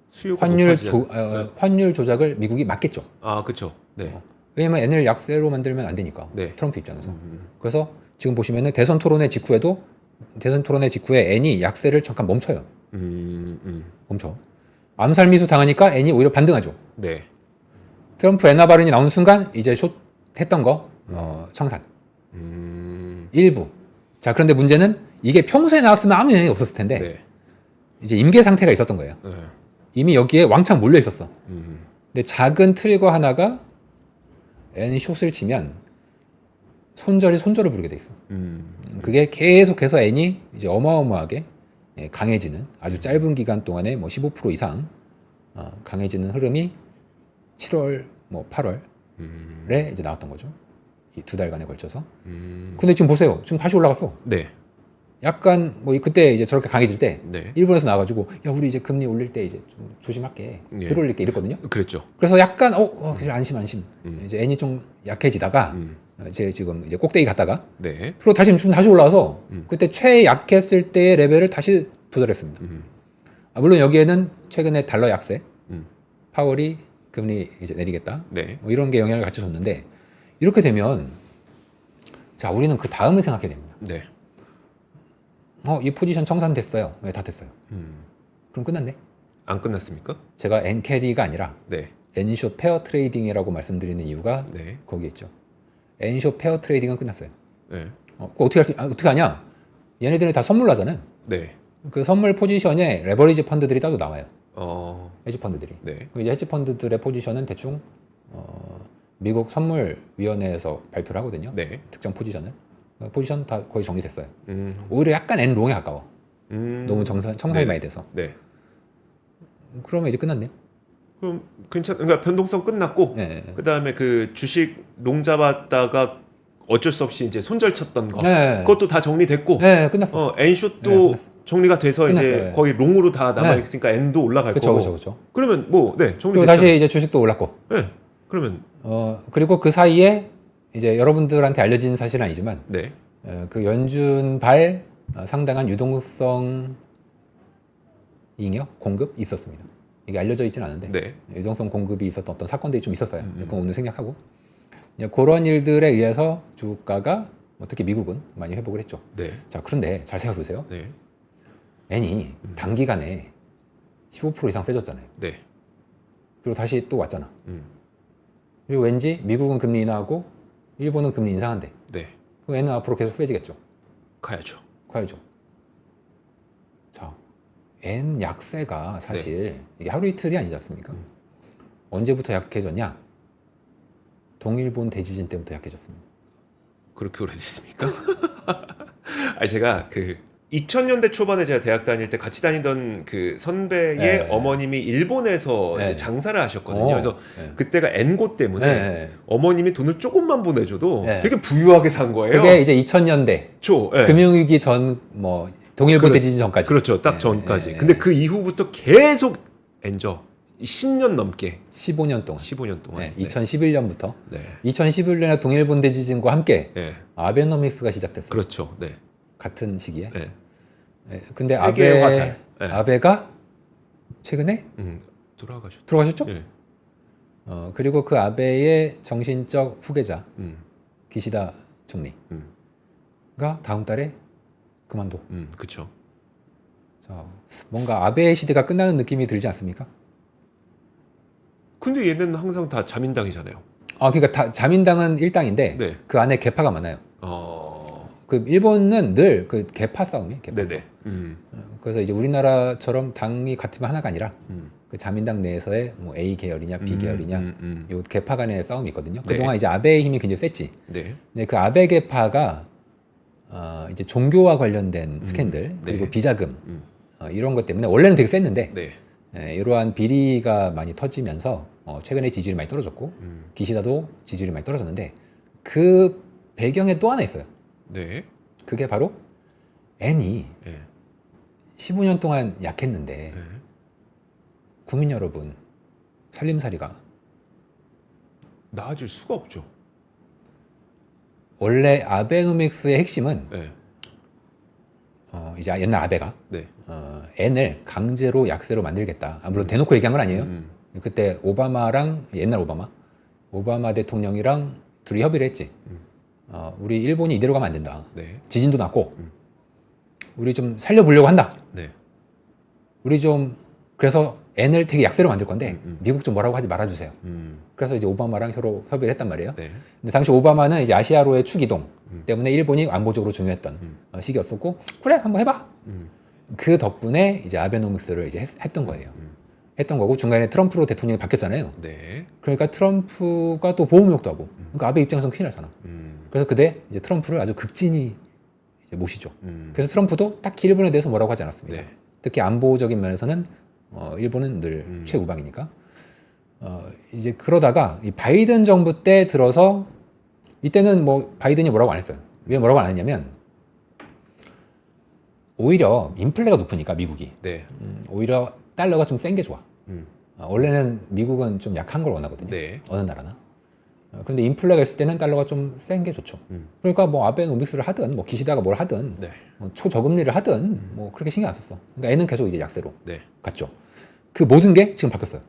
수요가 환율 높아지잖아요. 환율 조작을 미국이 막겠죠. 그렇죠. 네. 왜냐면 N을 약세로 만들면 안 되니까. 네. 트럼프 입장에서. 그래서 지금 보시면은 대선 토론회 직후에 N이 약세를 잠깐 멈춰요. 멈춰. 암살 미수 당하니까 N이 오히려 반등하죠. 네. 트럼프 엔화 발언이 나온 순간 이제 숏 했던 거 청산. 일부. 자, 그런데 문제는 이게 평소에 나왔으면 아무 영향이 없었을 텐데 네. 이제 임계 상태가 있었던 거예요. 네. 이미 여기에 왕창 몰려 있었어. 근데 작은 트리거 하나가 N 숏을 치면 손절을 부르게 돼 있어. 그게 계속해서 N이 이제 어마어마하게 강해지는 아주 짧은 기간 동안에 뭐 15% 이상 강해지는 흐름이 7월, 뭐 8월에 이제 나왔던 거죠. 이 두 달간에 걸쳐서. 근데 지금 보세요. 지금 다시 올라갔어. 네. 약간 뭐 그때 이제 저렇게 강해질 때 네. 일본에서 나와가지고 야 우리 이제 금리 올릴 때 이제 좀 조심할게 예. 들어올릴게 이랬거든요. 그랬죠. 그래서 약간 그래, 안심 이제 N이 좀 약해지다가 이제 지금 이제 꼭대기 갔다가 네. 그리고 다시 올라와서 그때 최약했을 때의 레벨을 다시 도달했습니다. 물론 여기에는 최근에 달러 약세, 파월이 금리 이제 내리겠다. 네. 뭐 이런 게 영향을 같이 줬는데 이렇게 되면 자 우리는 그 다음을 생각해야 됩니다. 네. 이 포지션 청산됐어요. 네, 다 됐어요. 그럼 끝났네. 안 끝났습니까? 제가 N 캐리가 아니라 네. N숏 페어 트레이딩이라고 말씀드리는 이유가 네. 거기에 있죠. N숏 페어 트레이딩은 끝났어요. 네. 그거 어떻게 하냐? 얘네들이 다 선물로 하잖아요. 네. 그 선물 포지션에 레버리지 펀드들이 따로 나와요. 헤지 펀드들이. 네. 이제 헤지 펀드들의 포지션은 대충 미국 선물위원회에서 발표를 하거든요. 네. 특정 포지션을. 포지션 다 거의 정리됐어요. 음. 오히려 약간 N 롱에 가까워. 너무 청산이 네. 많이 돼서. 네. 그러면 이제 끝났네요. 그럼 그러니까 변동성 끝났고 네. 그다음에 그 주식 롱 잡았다가 어쩔 수 없이 이제 손절 쳤던 거 네. 그것도 다 정리됐고 네, 끝났어. N숏도 네, 끝났어. 정리가 돼서 이제 끝났어요. 거의 롱으로 다 남아 있으니까 N도 올라갈 그렇죠, 거고. 그렇죠. 그러면 뭐 네, 그리고 정리됐죠. 다시 이제 주식도 올랐고. 네. 그러면 그리고 그 사이에 이제 여러분들한테 알려진 사실은 아니지만 네. 그 연준발 상당한 유동성 잉여 공급 있었습니다. 이게 알려져 있지는 않은데 네. 유동성 공급이 있었던 어떤 사건들이 좀 있었어요. 그건 오늘 생략하고 이제 그런 일들에 의해서 주가가 특히 미국은 많이 회복을 했죠. 네. 자, 그런데 잘 생각해 보세요. 네. 엔이 단기간에 15% 이상 세졌잖아요. 네. 그리고 다시 또 왔잖아. 음. 그리고 왠지 미국은 금리 인하하고 일본은 금리 인상한대. 네. 그럼 엔은 앞으로 계속 세지겠죠. 가야죠. 가야죠. 자, 엔 약세가 사실 이게 하루 이틀이 아니지 않습니까? 언제부터 약해졌냐? 동일본 대지진 때부터 약해졌습니다. 그렇게 오래됐습니까? 아니 제가 그 2000년대 초반에 제가 대학 다닐 때 같이 다니던 그 선배의 네. 어머님이 일본에서 네. 이제 장사를 하셨거든요. 그래서 네. 그때가 엔고 때문에 네. 어머님이 돈을 조금만 보내줘도 네. 되게 부유하게 산 거예요. 그게 이제 2000년대 네. 금융위기 전 뭐 동일본 대지진 전까지. 그렇죠. 딱 네, 전까지. 네, 근데 그 이후부터 계속 엔저 10년 넘게 15년 동안. 15년 동안. 네, 2011년부터 네. 2011년에 동일본 대지진과 함께 네. 아베노믹스가 시작됐어요. 그렇죠. 네. 같은 시기에. 네. 네, 근데 세계의 화살. 네. 아베가 최근에 돌아가셨죠. 들어가셨죠? 네. 그리고 그 아베의 정신적 후계자 음. 기시다 총리가 음. 다음 달에 그만둬. 그렇죠. 자, 뭔가 아베의 시대가 끝나는 느낌이 들지 않습니까? 근데 얘는 항상 다 자민당이잖아요. 그러니까 자민당은 일당인데 네. 그 안에 계파가 많아요. 어. 그 일본은 늘 그 계파 싸움이에요. 계파 네네. 싸움. 그래서 이제 우리나라처럼 당이 같으면 하나가 아니라 그 자민당 내에서의 뭐 A 계열이냐 B 계열이냐 요 계파 간의 싸움이 있거든요. 네. 그동안 이제 아베의 힘이 굉장히 셌지. 네. 근데 그 아베 계파가 이제 종교와 관련된 스캔들 그리고 네. 비자금 이런 것 때문에 원래는 되게 셌는데 네. 이러한 비리가 많이 터지면서 최근에 지지율이 많이 떨어졌고 기시다도 지지율이 많이 떨어졌는데 그 배경에 또 하나 있어요. 네. 그게 바로 엔이 네. 15년 동안 약했는데 네. 국민 여러분 살림살이가 나아질 수가 없죠. 원래 아베노믹스의 핵심은 네. 이제 옛날 아베가 네. 엔을 강제로 약세로 만들겠다. 물론 대놓고 얘기한 건 아니에요. 그때 오바마랑 옛날 오바마 대통령이랑 둘이 협의를 했지. 우리 일본이 이대로 가면 안 된다. 네. 지진도 났고 우리 좀 살려보려고 한다. 네. 우리 좀 그래서 엔을 되게 약세로 만들 건데 미국 좀 뭐라고 하지 말아주세요. 그래서 이제 오바마랑 서로 협의를 했단 말이에요. 네. 근데 당시 오바마는 이제 아시아로의 추기동 때문에 일본이 안보적으로 중요했던 시기였었고 그래 한번 해봐. 그 덕분에 이제 아베노믹스를 이제 했던 거예요. 했던 거고 중간에 트럼프로 대통령이 바뀌었잖아요. 네. 그러니까 트럼프가 또 보호무역도 하고 그러니까 아베 입장에서는 큰일 나잖아. 그래서 그때 이제 트럼프를 아주 극진히 이제 모시죠. 그래서 트럼프도 딱히 일본에 대해서 뭐라고 하지 않았습니다. 네. 특히 안보적인 면에서는 일본은 늘 최우방이니까. 이제 그러다가 이 바이든 정부 때 들어서 이때는 뭐 바이든이 뭐라고 안 했어요. 왜 뭐라고 안 했냐면 오히려 인플레가 높으니까 미국이 네. 오히려 달러가 좀 센 게 좋아. 원래는 미국은 좀 약한 걸 원하거든요. 네. 어느 나라나. 그런데 인플레가 있을 때는 달러가 좀 센 게 좋죠. 그러니까 뭐 아베노믹스를 하든 뭐 기시다가 뭘 하든 네. 뭐 초저금리를 하든 뭐 그렇게 신경 안 썼어. 그러니까 애는 계속 이제 약세로 네. 갔죠. 그 모든 게 지금 바뀌었어요.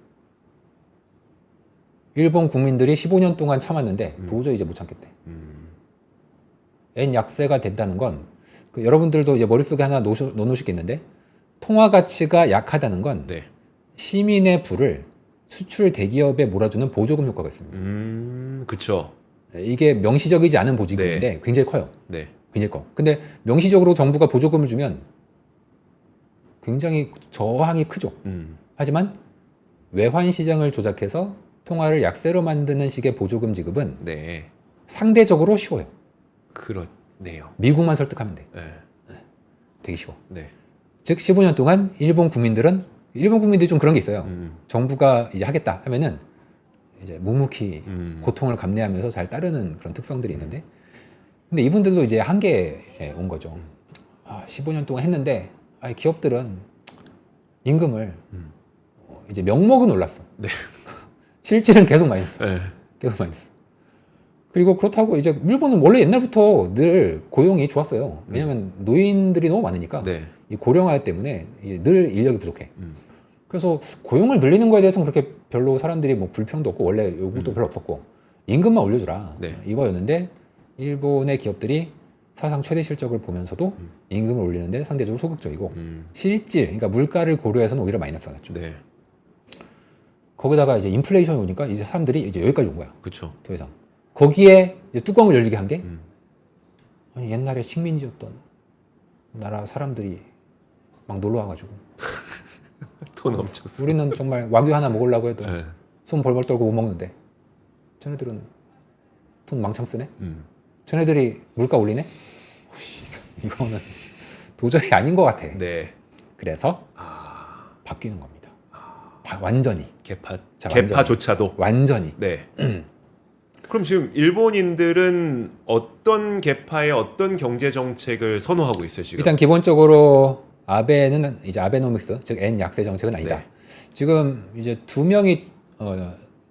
일본 국민들이 15년 동안 참았는데 도저히 이제 못 참겠대. 엔 약세가 된다는 건 그 여러분들도 이제 머릿속에 하나 넣어놓으시겠는데 통화 가치가 약하다는 건 네. 시민의 부를 수출 대기업에 몰아주는 보조금 효과가 있습니다. 그쵸. 이게 명시적이지 않은 보조금인데 굉장히 커요. 네. 굉장히 커. 근데 명시적으로 정부가 보조금을 주면 굉장히 저항이 크죠. 하지만 외환 시장을 조작해서 통화를 약세로 만드는 식의 보조금 지급은 네. 상대적으로 쉬워요. 그렇네요. 미국만 설득하면 돼. 네. 되게 쉬워. 네. 즉 15년 동안 일본 국민들이 좀 그런 게 있어요. 정부가 이제 하겠다 하면은 이제 묵묵히 고통을 감내하면서 잘 따르는 그런 특성들이 있는데, 근데 이분들도 이제 한계에 온 거죠. 15년 동안 했는데 기업들은 임금을 이제 명목은 올랐어. 네. 실질은 계속 마이너스. 네. 계속 마이너스. 그리고 그렇다고 이제 일본은 원래 옛날부터 늘 고용이 좋았어요. 왜냐면 노인들이 너무 많으니까 네. 이 고령화 때문에 이제 늘 인력이 부족해. 음. 그래서 고용을 늘리는 거에 대해서는 그렇게 별로 사람들이 뭐 불평도 없고 원래 요구도 별로 없었고 임금만 올려주라 네. 이거였는데 일본의 기업들이 사상 최대 실적을 보면서도 임금을 올리는데 상대적으로 소극적이고 실질, 그러니까 물가를 고려해서는 오히려 마이너스가 났죠. 네. 거기다가 이제 인플레이션이 오니까 이제 사람들이 이제 여기까지 온 거야. 그렇죠. 더 이상. 거기에 이제 뚜껑을 열리게 한 게 아니, 옛날에 식민지였던 나라 사람들이 막 놀러 와가지고 돈 엄청 쓰. 우리는 정말 와규 하나 먹으려고 해도 네. 손 벌벌 떨고 못 먹는데 쟤네들은 돈 망창 쓰네? 음. 쟤네들이 물가 올리네? 혹시 이거는 도저히 아닌 것 같아. 네. 그래서 아, 바뀌는 겁니다. 완전히. 개파 자, 개파조차도. 완전히. 네. 그럼 지금 일본인들은 어떤 계파의 어떤 경제 정책을 선호하고 있어요 지금? 일단 기본적으로 아베는 이제 아베노믹스, 즉 N 약세 정책은 아니다. 네. 지금 이제 두 명이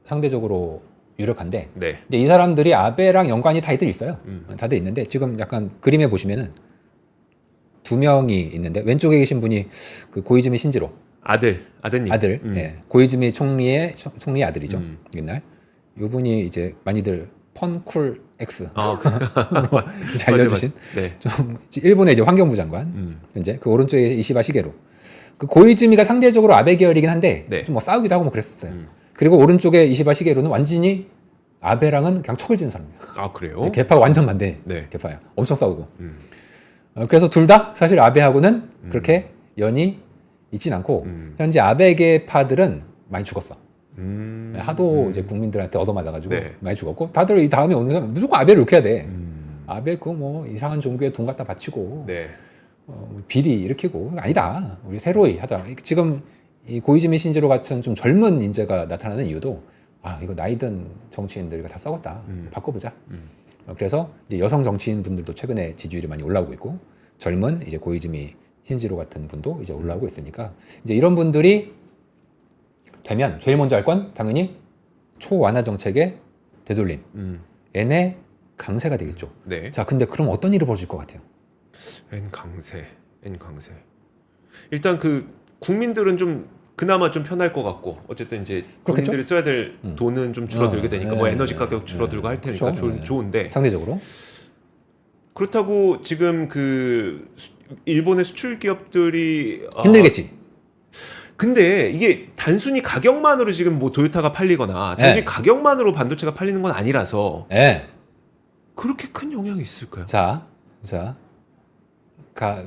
상대적으로 유력한데, 네. 근데 이 사람들이 아베랑 연관이 다들 있어요. 다들 있는데 지금 약간 그림에 보시면은 두 명이 있는데 왼쪽에 계신 분이 그 고이즈미 신지로 아드님. 아들, 예, 고이즈미 총리의 아들이죠. 옛날 이분이 이제 많이들 펀쿨 X 아, 잘 알려주신 네. 좀 일본의 이제 환경부 장관 현재 그 오른쪽에 이시바 시게루 그 고이즈미가 상대적으로 아베 계열이긴 한데 네. 좀 뭐 싸우기도 하고 뭐 그랬었어요. 그리고 오른쪽에 이시바 시게루는 완전히 아베랑은 그냥 척을 지는 사람이에요. 아 그래요? 개파가 완전 반대. 네. 개파야. 엄청 싸우고. 그래서 둘 다 사실 아베하고는 그렇게 연이 있진 않고 현재 아베 계파들은 많이 죽었어. 하도 이제 국민들한테 얻어맞아가지고 네. 많이 죽었고 다들 이 다음에 오는 사람 무조건 아베를 욕해야 돼. 아베 그거 뭐 이상한 종교에 돈 갖다 바치고 네. 비리 일으키고 아니다. 우리 새로이 하자. 지금 이 고이즈미 신지로 같은 좀 젊은 인재가 나타나는 이유도 아 이거 나이든 정치인들과 다 썩었다. 바꿔보자. 그래서 이제 여성 정치인 분들도 최근에 지지율이 많이 올라오고 있고 젊은 이제 고이즈미 신지로 같은 분도 이제 올라오고 있으니까 이제 이런 분들이 되면 제일 먼저 할 건 당연히 초완화 정책의 되돌림, N의 강세가 되겠죠. 네. 자, 근데 그럼 어떤 일이 벌어질 것 같아요? N 강세. 일단 그 국민들은 좀 그나마 좀 편할 것 같고 어쨌든 이제 그렇겠죠? 국민들이 써야 될 돈은 좀 줄어들게 되니까 뭐 에너지 가격 줄어들고 할 테니까 그렇죠. 좋은데 상대적으로 그렇다고 지금 그 일본의 수출 기업들이 힘들겠지. 근데 이게 단순히 가격만으로 지금 뭐 도요타가 팔리거나 단순히 가격만으로 반도체가 팔리는 건 아니라서 네. 그렇게 큰 영향이 있을까요? 자,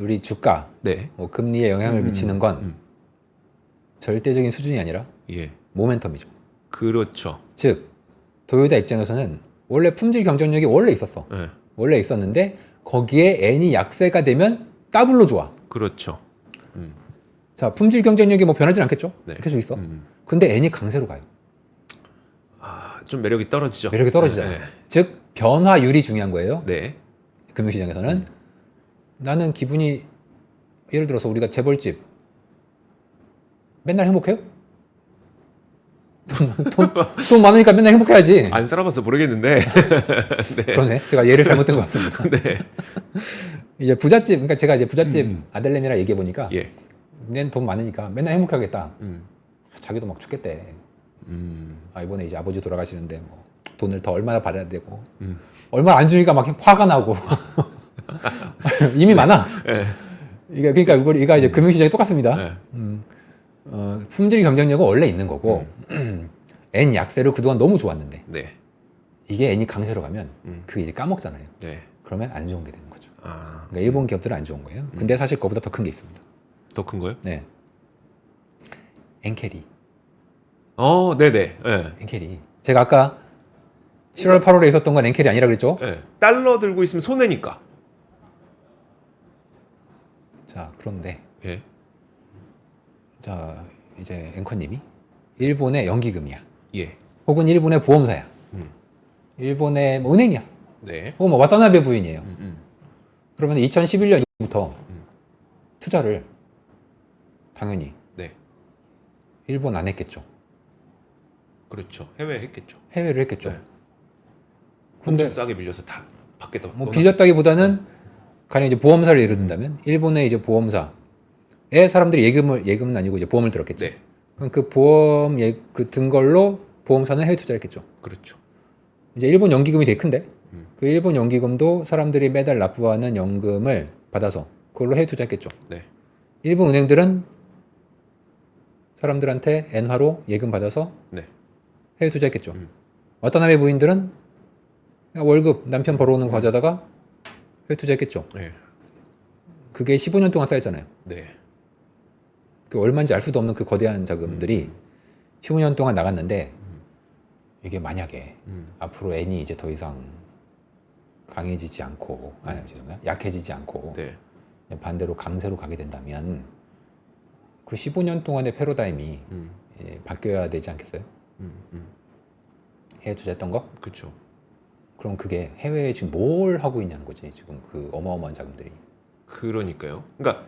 우리 주가, 네. 뭐 금리에 영향을 미치는 건 절대적인 수준이 아니라 예. 모멘텀이죠. 그렇죠. 즉 도요타 입장에서는 원래 품질 경쟁력이 원래 있었어. 네. 원래 있었는데 거기에 N이 약세가 되면 더블로 좋아. 그렇죠. 자, 품질 경쟁력이 뭐 변하진 않겠죠? 네. 계속 있어. 근데 N이 강세로 가요. 아, 좀 매력이 떨어지죠. 매력이 떨어지잖아요. 네. 즉 변화율이 중요한 거예요. 네. 금융시장에서는 나는 기분이 예를 들어서 우리가 재벌집 맨날 행복해요? 돈 많으니까 맨날 행복해야지. 안 살아봐서 모르겠는데. 네. 그러네. 제가 예를 잘못된 것 같습니다. 네. 이제 부잣집, 그러니까 제가 이제 부잣집 아들내미랑 얘기해 보니까 예. 얘는 돈 많으니까 맨날 행복하겠다. 음. 자기도 막 죽겠대. 아, 이번에 이제 아버지 돌아가시는데 뭐 돈을 더 얼마나 받아야 되고 얼마 안 주니까 막 화가 나고 이미 많아. 네. 이게 그러니까 우리가 이제 금융시장이 똑같습니다. 네. 품질 경쟁력은 원래 있는 거고 N 약세로 그동안 너무 좋았는데 네. 이게 N이 강세로 가면 그게 이제 까먹잖아요. 네. 그러면 안 좋은 게 되는 거죠. 아. 그러니까 일본 기업들은 안 좋은 거예요. 근데 사실 그거보다 더 큰 게 있습니다. 더 큰 거요? 네. 엔캐리. 네네. 네. 엔캐리. 제가 아까 7월 8월에 있었던 건 엔캐리 아니라 그랬죠? 네. 달러 들고 있으면 손해니까. 자, 그런데 예. 자, 이제 앵커님이 일본의 연기금이야. 예. 혹은 일본의 보험사야. 일본의 뭐 은행이야. 네. 혹은 뭐 와타나베 부인이에요. 그러면 2011년 이후부터 투자를 당연히 네. 일본 안 했겠죠. 그렇죠. 해외에 했겠죠. 해외를 했겠죠. 네. 근데 엄청 싸게 빌려서 다 밖에다 뭐 빌렸다기보다는 가령 이제 보험사를 예를 든다면 일본의 이제 보험사에 사람들이 예금은 아니고 이제 보험을 들었겠지. 네. 그럼 그 보험 그 든 걸로 보험사는 해외 투자를 했겠죠. 그렇죠. 이제 일본 연기금이 되게 큰데 음. 그 일본 연기금도 사람들이 매달 납부하는 연금을 받아서 그걸로 해외 투자했겠죠. 네. 일본 은행들은 사람들한테 엔화로 예금 받아서 네. 해외 투자했겠죠. 와타나베 부인들은 그냥 월급 남편 벌어오는 거 가져다가 해외 투자했겠죠. 네. 그게 15년 동안 쌓였잖아요. 네. 그 얼마인지 알 수도 없는 그 거대한 자금들이 15년 동안 나갔는데 이게 만약에 앞으로 엔이 이제 더 이상 강해지지 않고 죄송합니다. 약해지지 않고 네. 반대로 강세로 가게 된다면 그 15년 동안의 패러다임이 바뀌어야 되지 않겠어요? 해외 투자했던 거? 그렇죠. 그럼 그게 해외에 지금 뭘 하고 있냐는 거지. 지금 그 어마어마한 자금들이. 그러니까요. 그러니까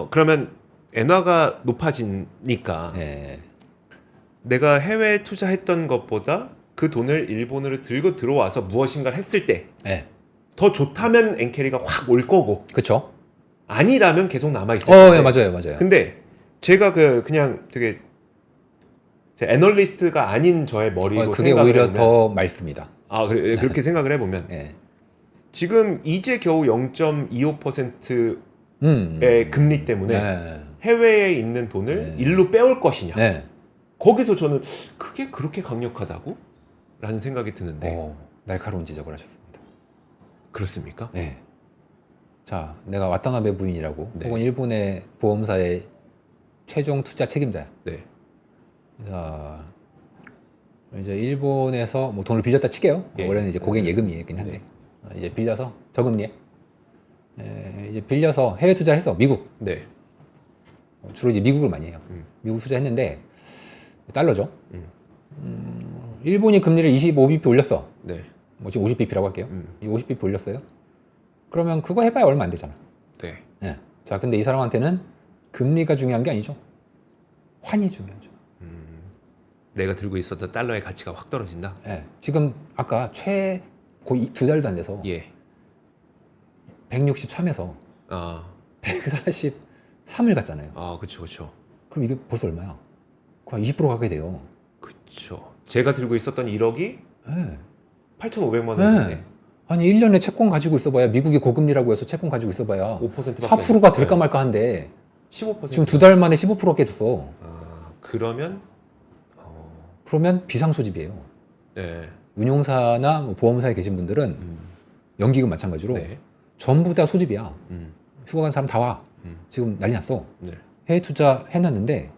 그러면 엔화가 높아지니까 예. 내가 해외에 투자했던 것보다 그 돈을 일본으로 들고 들어와서 무엇인가를 했을 때 더 예. 좋다면 엔캐리가 확 올 거고 그쵸? 아니라면 계속 남아 있을 텐데. 예, 맞아요. 근데 제가 그냥 되게 애널리스트가 아닌 저의 머리로 그게 생각을 오히려 해보면 더 맑습니다. 그래, 그렇게 생각을 해보면 예. 지금 이제 겨우 0.25%의 금리 때문에 예. 해외에 있는 돈을 네. 일로 빼올 것이냐. 예. 거기서 저는 그게 그렇게 강력하다고? 라는 생각이 드는데 날카로운 지적을 하셨습니다. 그렇습니까? 예. 자, 내가 와타나베 부인이라고 네. 혹은 일본의 보험사의 최종 투자 책임자야. 네. 자, 이제 일본에서 뭐 돈을 빌렸다 칠게요. 예. 원래는 이제 고객 예금이긴 한데 이제 빌려서 저금리에 이제 빌려서 해외 투자를 했어. 미국. 네. 주로 이제 미국을 많이 해요. 미국 투자했는데 달러죠. 일본이 금리를 25bp 올렸어. 네. 뭐 지금 50bp라고 할게요. 이 50bp 올렸어요. 그러면 그거 해봐야 얼마 안 되잖아. 네. 예. 자, 근데 이 사람한테는 금리가 중요한 게 아니죠. 환이 중요하죠. 내가 들고 있었던 달러의 가치가 확 떨어진다. 예. 지금 아까 거의 2달도 안 돼서 예. 163에서 아, 143을 갔잖아요. 그렇죠. 그럼 이게 벌써 얼마야? 거의 20% 가게 돼요. 그렇죠. 제가 들고 있었던 1억이 예. 8,500만 예. 원이네. 아니 1년에 채권 가지고 있어봐야 미국이 고금리라고 해서 채권 가지고 있어봐야 5%밖에 4%가 될까 말까 한데 15%. 지금 2달 만에 15% 깨졌어. 그러면 그러면 비상소집이에요. 네. 운용사나 뭐 보험사에 계신 분들은 연기금 마찬가지로 네. 전부 다 소집이야. 음. 휴가 간 사람 다 와. 지금 난리 났어. 네. 해외 투자 해놨는데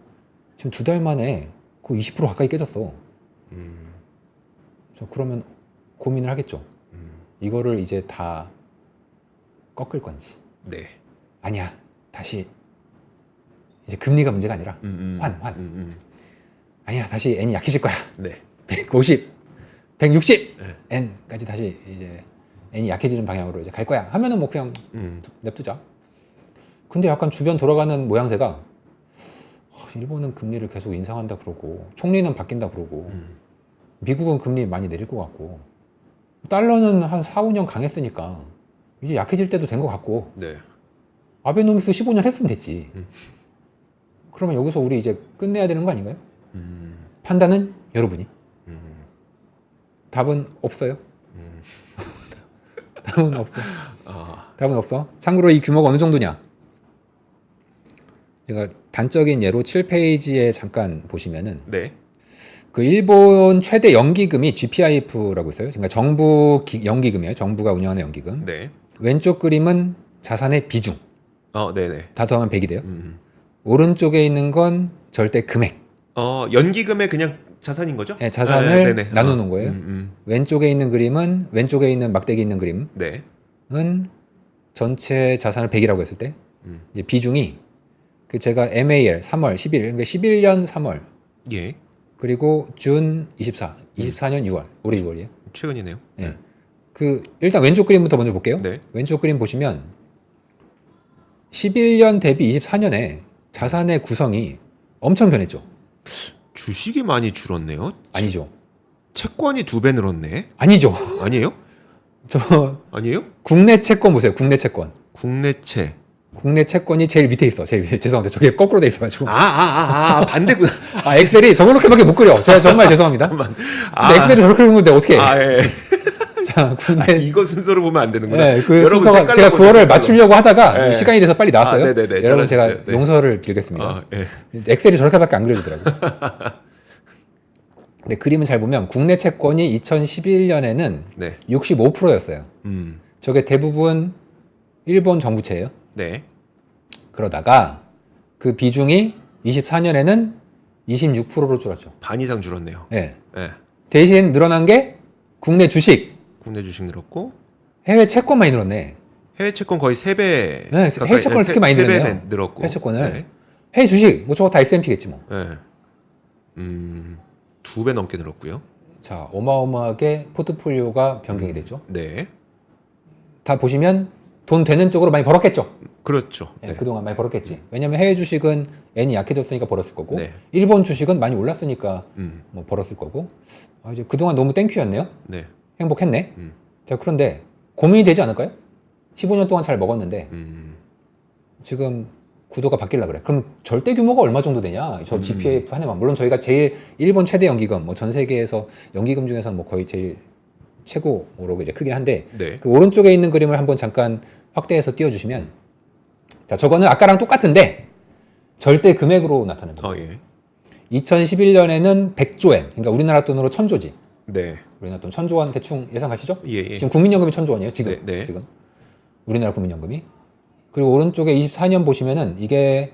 지금 2달 만에 거의 20% 가까이 깨졌어. 그래서 그러면 고민을 하겠죠. 이거를 이제 다 꺾을 건지. 네. 아니야. 다시 이제 금리가 문제가 아니라 환. 아니야. 다시 N이 약해질 거야. 네. 150, 160 네. N까지 다시 이제 N이 약해지는 방향으로 이제 갈 거야. 하면은 뭐 그냥 냅두자. 근데 약간 주변 돌아가는 모양새가 일본은 금리를 계속 인상한다 그러고 총리는 바뀐다 그러고 미국은 금리 많이 내릴 것 같고 달러는 한 4, 5년 강했으니까 이제 약해질 때도 된 것 같고 네. 아베노믹스 15년 했으면 됐지. 그러면 여기서 우리 이제 끝내야 되는 거 아닌가요? 판단은 여러분이. 답은 없어요. 답은 없어. 답은 없어. 참고로 이 규모가 어느 정도냐? 제가 단적인 예로 7페이지에 잠깐 보시면은 네. 그 일본 최대 연기금이 GPIF라고 있어요. 그러니까 정부 연기금이에요. 정부가 운영하는 연기금. 네. 왼쪽 그림은 자산의 비중. 네네. 다 더하면 100이 돼요. 오른쪽에 있는 건 절대 금액. 연기금의 그냥 자산인 거죠? 네, 자산을 네네. 나누는 거예요. 왼쪽에 있는 그림은 왼쪽에 있는 막대기 있는 그림은 네. 전체 자산을 100이라고 했을 때 이제 비중이 그 제가 MAL 3월 11일 그러니까 11년 3월 예. 그리고 준 24년 6월 올해 6월이에요. 최근이네요. 네. 그 일단 왼쪽 그림부터 먼저 볼게요. 네. 왼쪽 그림 보시면 11년 대비 24년에 자산의 구성이 엄청 변했죠. 주식이 많이 줄었네요. 아니죠. 채권이 2배 늘었네. 아니죠. 아니에요? 저 아니에요? 국내 채권 보세요. 국내 채권. 국내채. 국내 채권이 제일 밑에 있어. 제일 밑에. 죄송한데 저게 거꾸로 돼 있어가지고. 반대구나. 엑셀이 저렇게밖에 못 그려. 제가 정말 죄송합니다. 잠깐만. 근데 엑셀이 저렇게 그리는 건데 어떻게 해? 예. 자, 국내 이거 순서로 보면 안 되는구나. 네, 그 여러분 순서가 색깔로 제가 보세요, 그거를 색깔로. 맞추려고 하다가 네. 시간이 돼서 빨리 나왔어요. 네네네. 여러분 제가 잘하셨어요. 네. 용서를 빌겠습니다. 아, 예. 엑셀이 저렇게밖에 안 그려지더라고요. 근데 그림을 잘 보면 국내 채권이 2011년에는 네. 65%였어요. 저게 대부분 일본 정부채예요. 네. 그러다가 그 비중이 24년에는 26%로 줄었죠. 반 이상 줄었네요. 네. 예. 대신 늘어난 게 국내 주식, 국내 주식 늘었고 해외 채권 많이 늘었네. 해외 채권 거의 3배. 네, 해외 채권을 특히 많이 늘었네요. 늘었고. 해외 채권을. 네. 해외 주식, 뭐 저거 다 S&P겠지 뭐. 네. 2배 넘게 늘었고요. 자, 어마어마하게 포트폴리오가 변경이 됐죠. 네. 다 보시면 돈 되는 쪽으로 많이 벌었겠죠. 그렇죠. 네, 네. 그동안 많이 벌었겠지. 왜냐면 해외 주식은 N이 약해졌으니까 벌었을 거고, 네. 일본 주식은 많이 올랐으니까 음. 뭐 벌었을 거고. 이제 그동안 너무 땡큐였네요. 네. 행복했네. 음. 자, 그런데 고민이 되지 않을까요? 15년 동안 잘 먹었는데 지금 구도가 바뀌려 그래. 그럼 절대 규모가 얼마 정도 되냐? 저 GPAF 한 해만. 물론 저희가 제일 일본 최대 연기금, 뭐 전 세계에서 연기금 중에서는 뭐 거의 제일 최고로 이제 크긴 한데, 네. 그 오른쪽에 있는 그림을 한번 잠깐 확대해서 띄워주시면, 자, 저거는 아까랑 똑같은데 절대 금액으로 나타납니다. 예. 2011년에는 100조 엔, 그러니까 우리나라 돈으로 1000조지. 네. 우리나라 돈 1000조 원 대충 예상하시죠? 예. 지금 국민연금이 1000조 원이에요. 지금. 네, 네. 지금. 우리나라 국민연금이. 그리고 오른쪽에 24년 보시면은 이게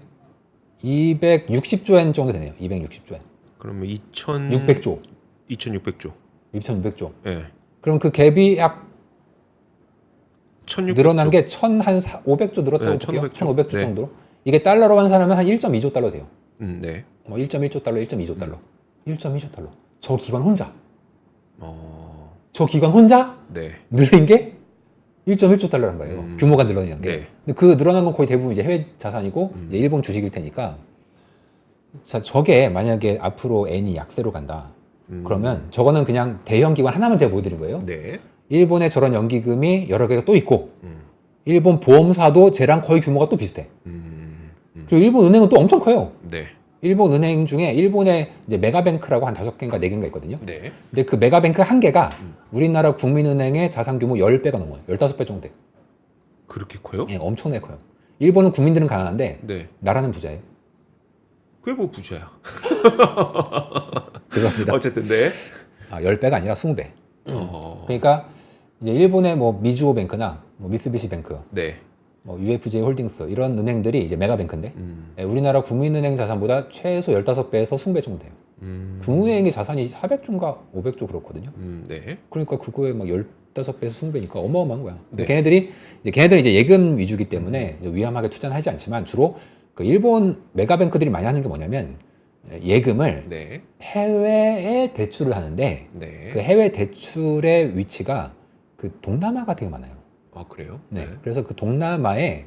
260조 엔 정도 되네요. 260조 엔. 그러면 600조. 2600조. 2600조. 예. 그럼 그 갭이 약 1600조. 늘어난 게 1500조 늘었다고 네, 볼게요. 1500조. 1500조 네. 정도로. 이게 달러로 환산하면 한 1.2조 달러 돼요. 네. 뭐 1.1조 달러, 1.2조 달러. 1.2조 달러. 저 기관 혼자. 저 기관 혼자 네. 늘린 게 1.1조 달러란 거예요. 규모가 늘어나는 게. 네. 근데 그 늘어난 건 거의 대부분 이제 해외 자산이고 이제 일본 주식일 테니까. 자, 저게 만약에 앞으로 N이 약세로 간다. 그러면 저거는 그냥 대형 기관 하나만 제가 보여드린 거예요. 네. 일본에 저런 연기금이 여러 개가 또 있고, 일본 보험사도 쟤랑 거의 규모가 또 비슷해. 그리고 일본 은행은 또 엄청 커요. 네. 일본 은행 중에 일본에 이제 메가뱅크라고 한 5개인가 4개인가 있거든요. 네. 근데 그 메가뱅크 한 개가 우리나라 국민은행의 자산 규모 10배가 넘어요. 15배 정도 돼. 그렇게 커요? 예, 엄청나게 커요. 일본은 국민들은 가난한데 네. 나라는 부자예요. 그게 뭐 부자야. 죄송합니다. 어쨌든 네. 10배가 아니라 20배. 그러니까 이제 일본의 뭐 미즈호 뱅크나 뭐 미쓰비시 뱅크, 네. 뭐 UFJ 홀딩스 이런 은행들이 이제 메가뱅크인데 예, 우리나라 국민은행 자산보다 최소 15배에서 20배 정도 돼요. 국민은행의 자산이 400조인가 500조 그렇거든요. 네. 그러니까 그거에 막 15배에서 20배니까 어마어마한 거야. 근데 네. 걔네들이 이제 예금 위주기 때문에 이제 위험하게 투자는 하지 않지만 주로 그 일본 메가뱅크들이 많이 하는 게 뭐냐면 예금을 네. 해외에 대출을 하는데 네. 그 해외 대출의 위치가 그 동남아가 되게 많아요. 아, 그래요? 네. 그래서 그 동남아에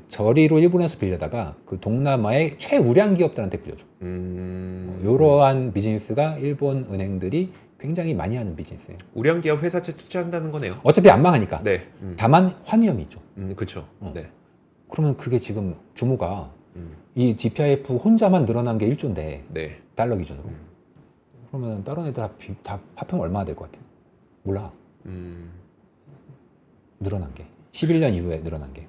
저리로 일본에서 빌려다가 그 동남아의 최우량 기업들한테 빌려줘. 이러한 비즈니스가 일본 은행들이 굉장히 많이 하는 비즈니스예요. 우량 기업 회사채 투자한다는 거네요. 어차피 안 망하니까. 네. 다만 환위험이 있죠. 그렇죠. 네. 그러면 그게 지금 규모가 이 GPIF 혼자만 늘어난 게 1조인데 네. 달러 기준으로. 그러면 다른 애들 다 합하면 얼마나 될 것 같아요? 몰라. 늘어난 게 11년 이후에 늘어난 게.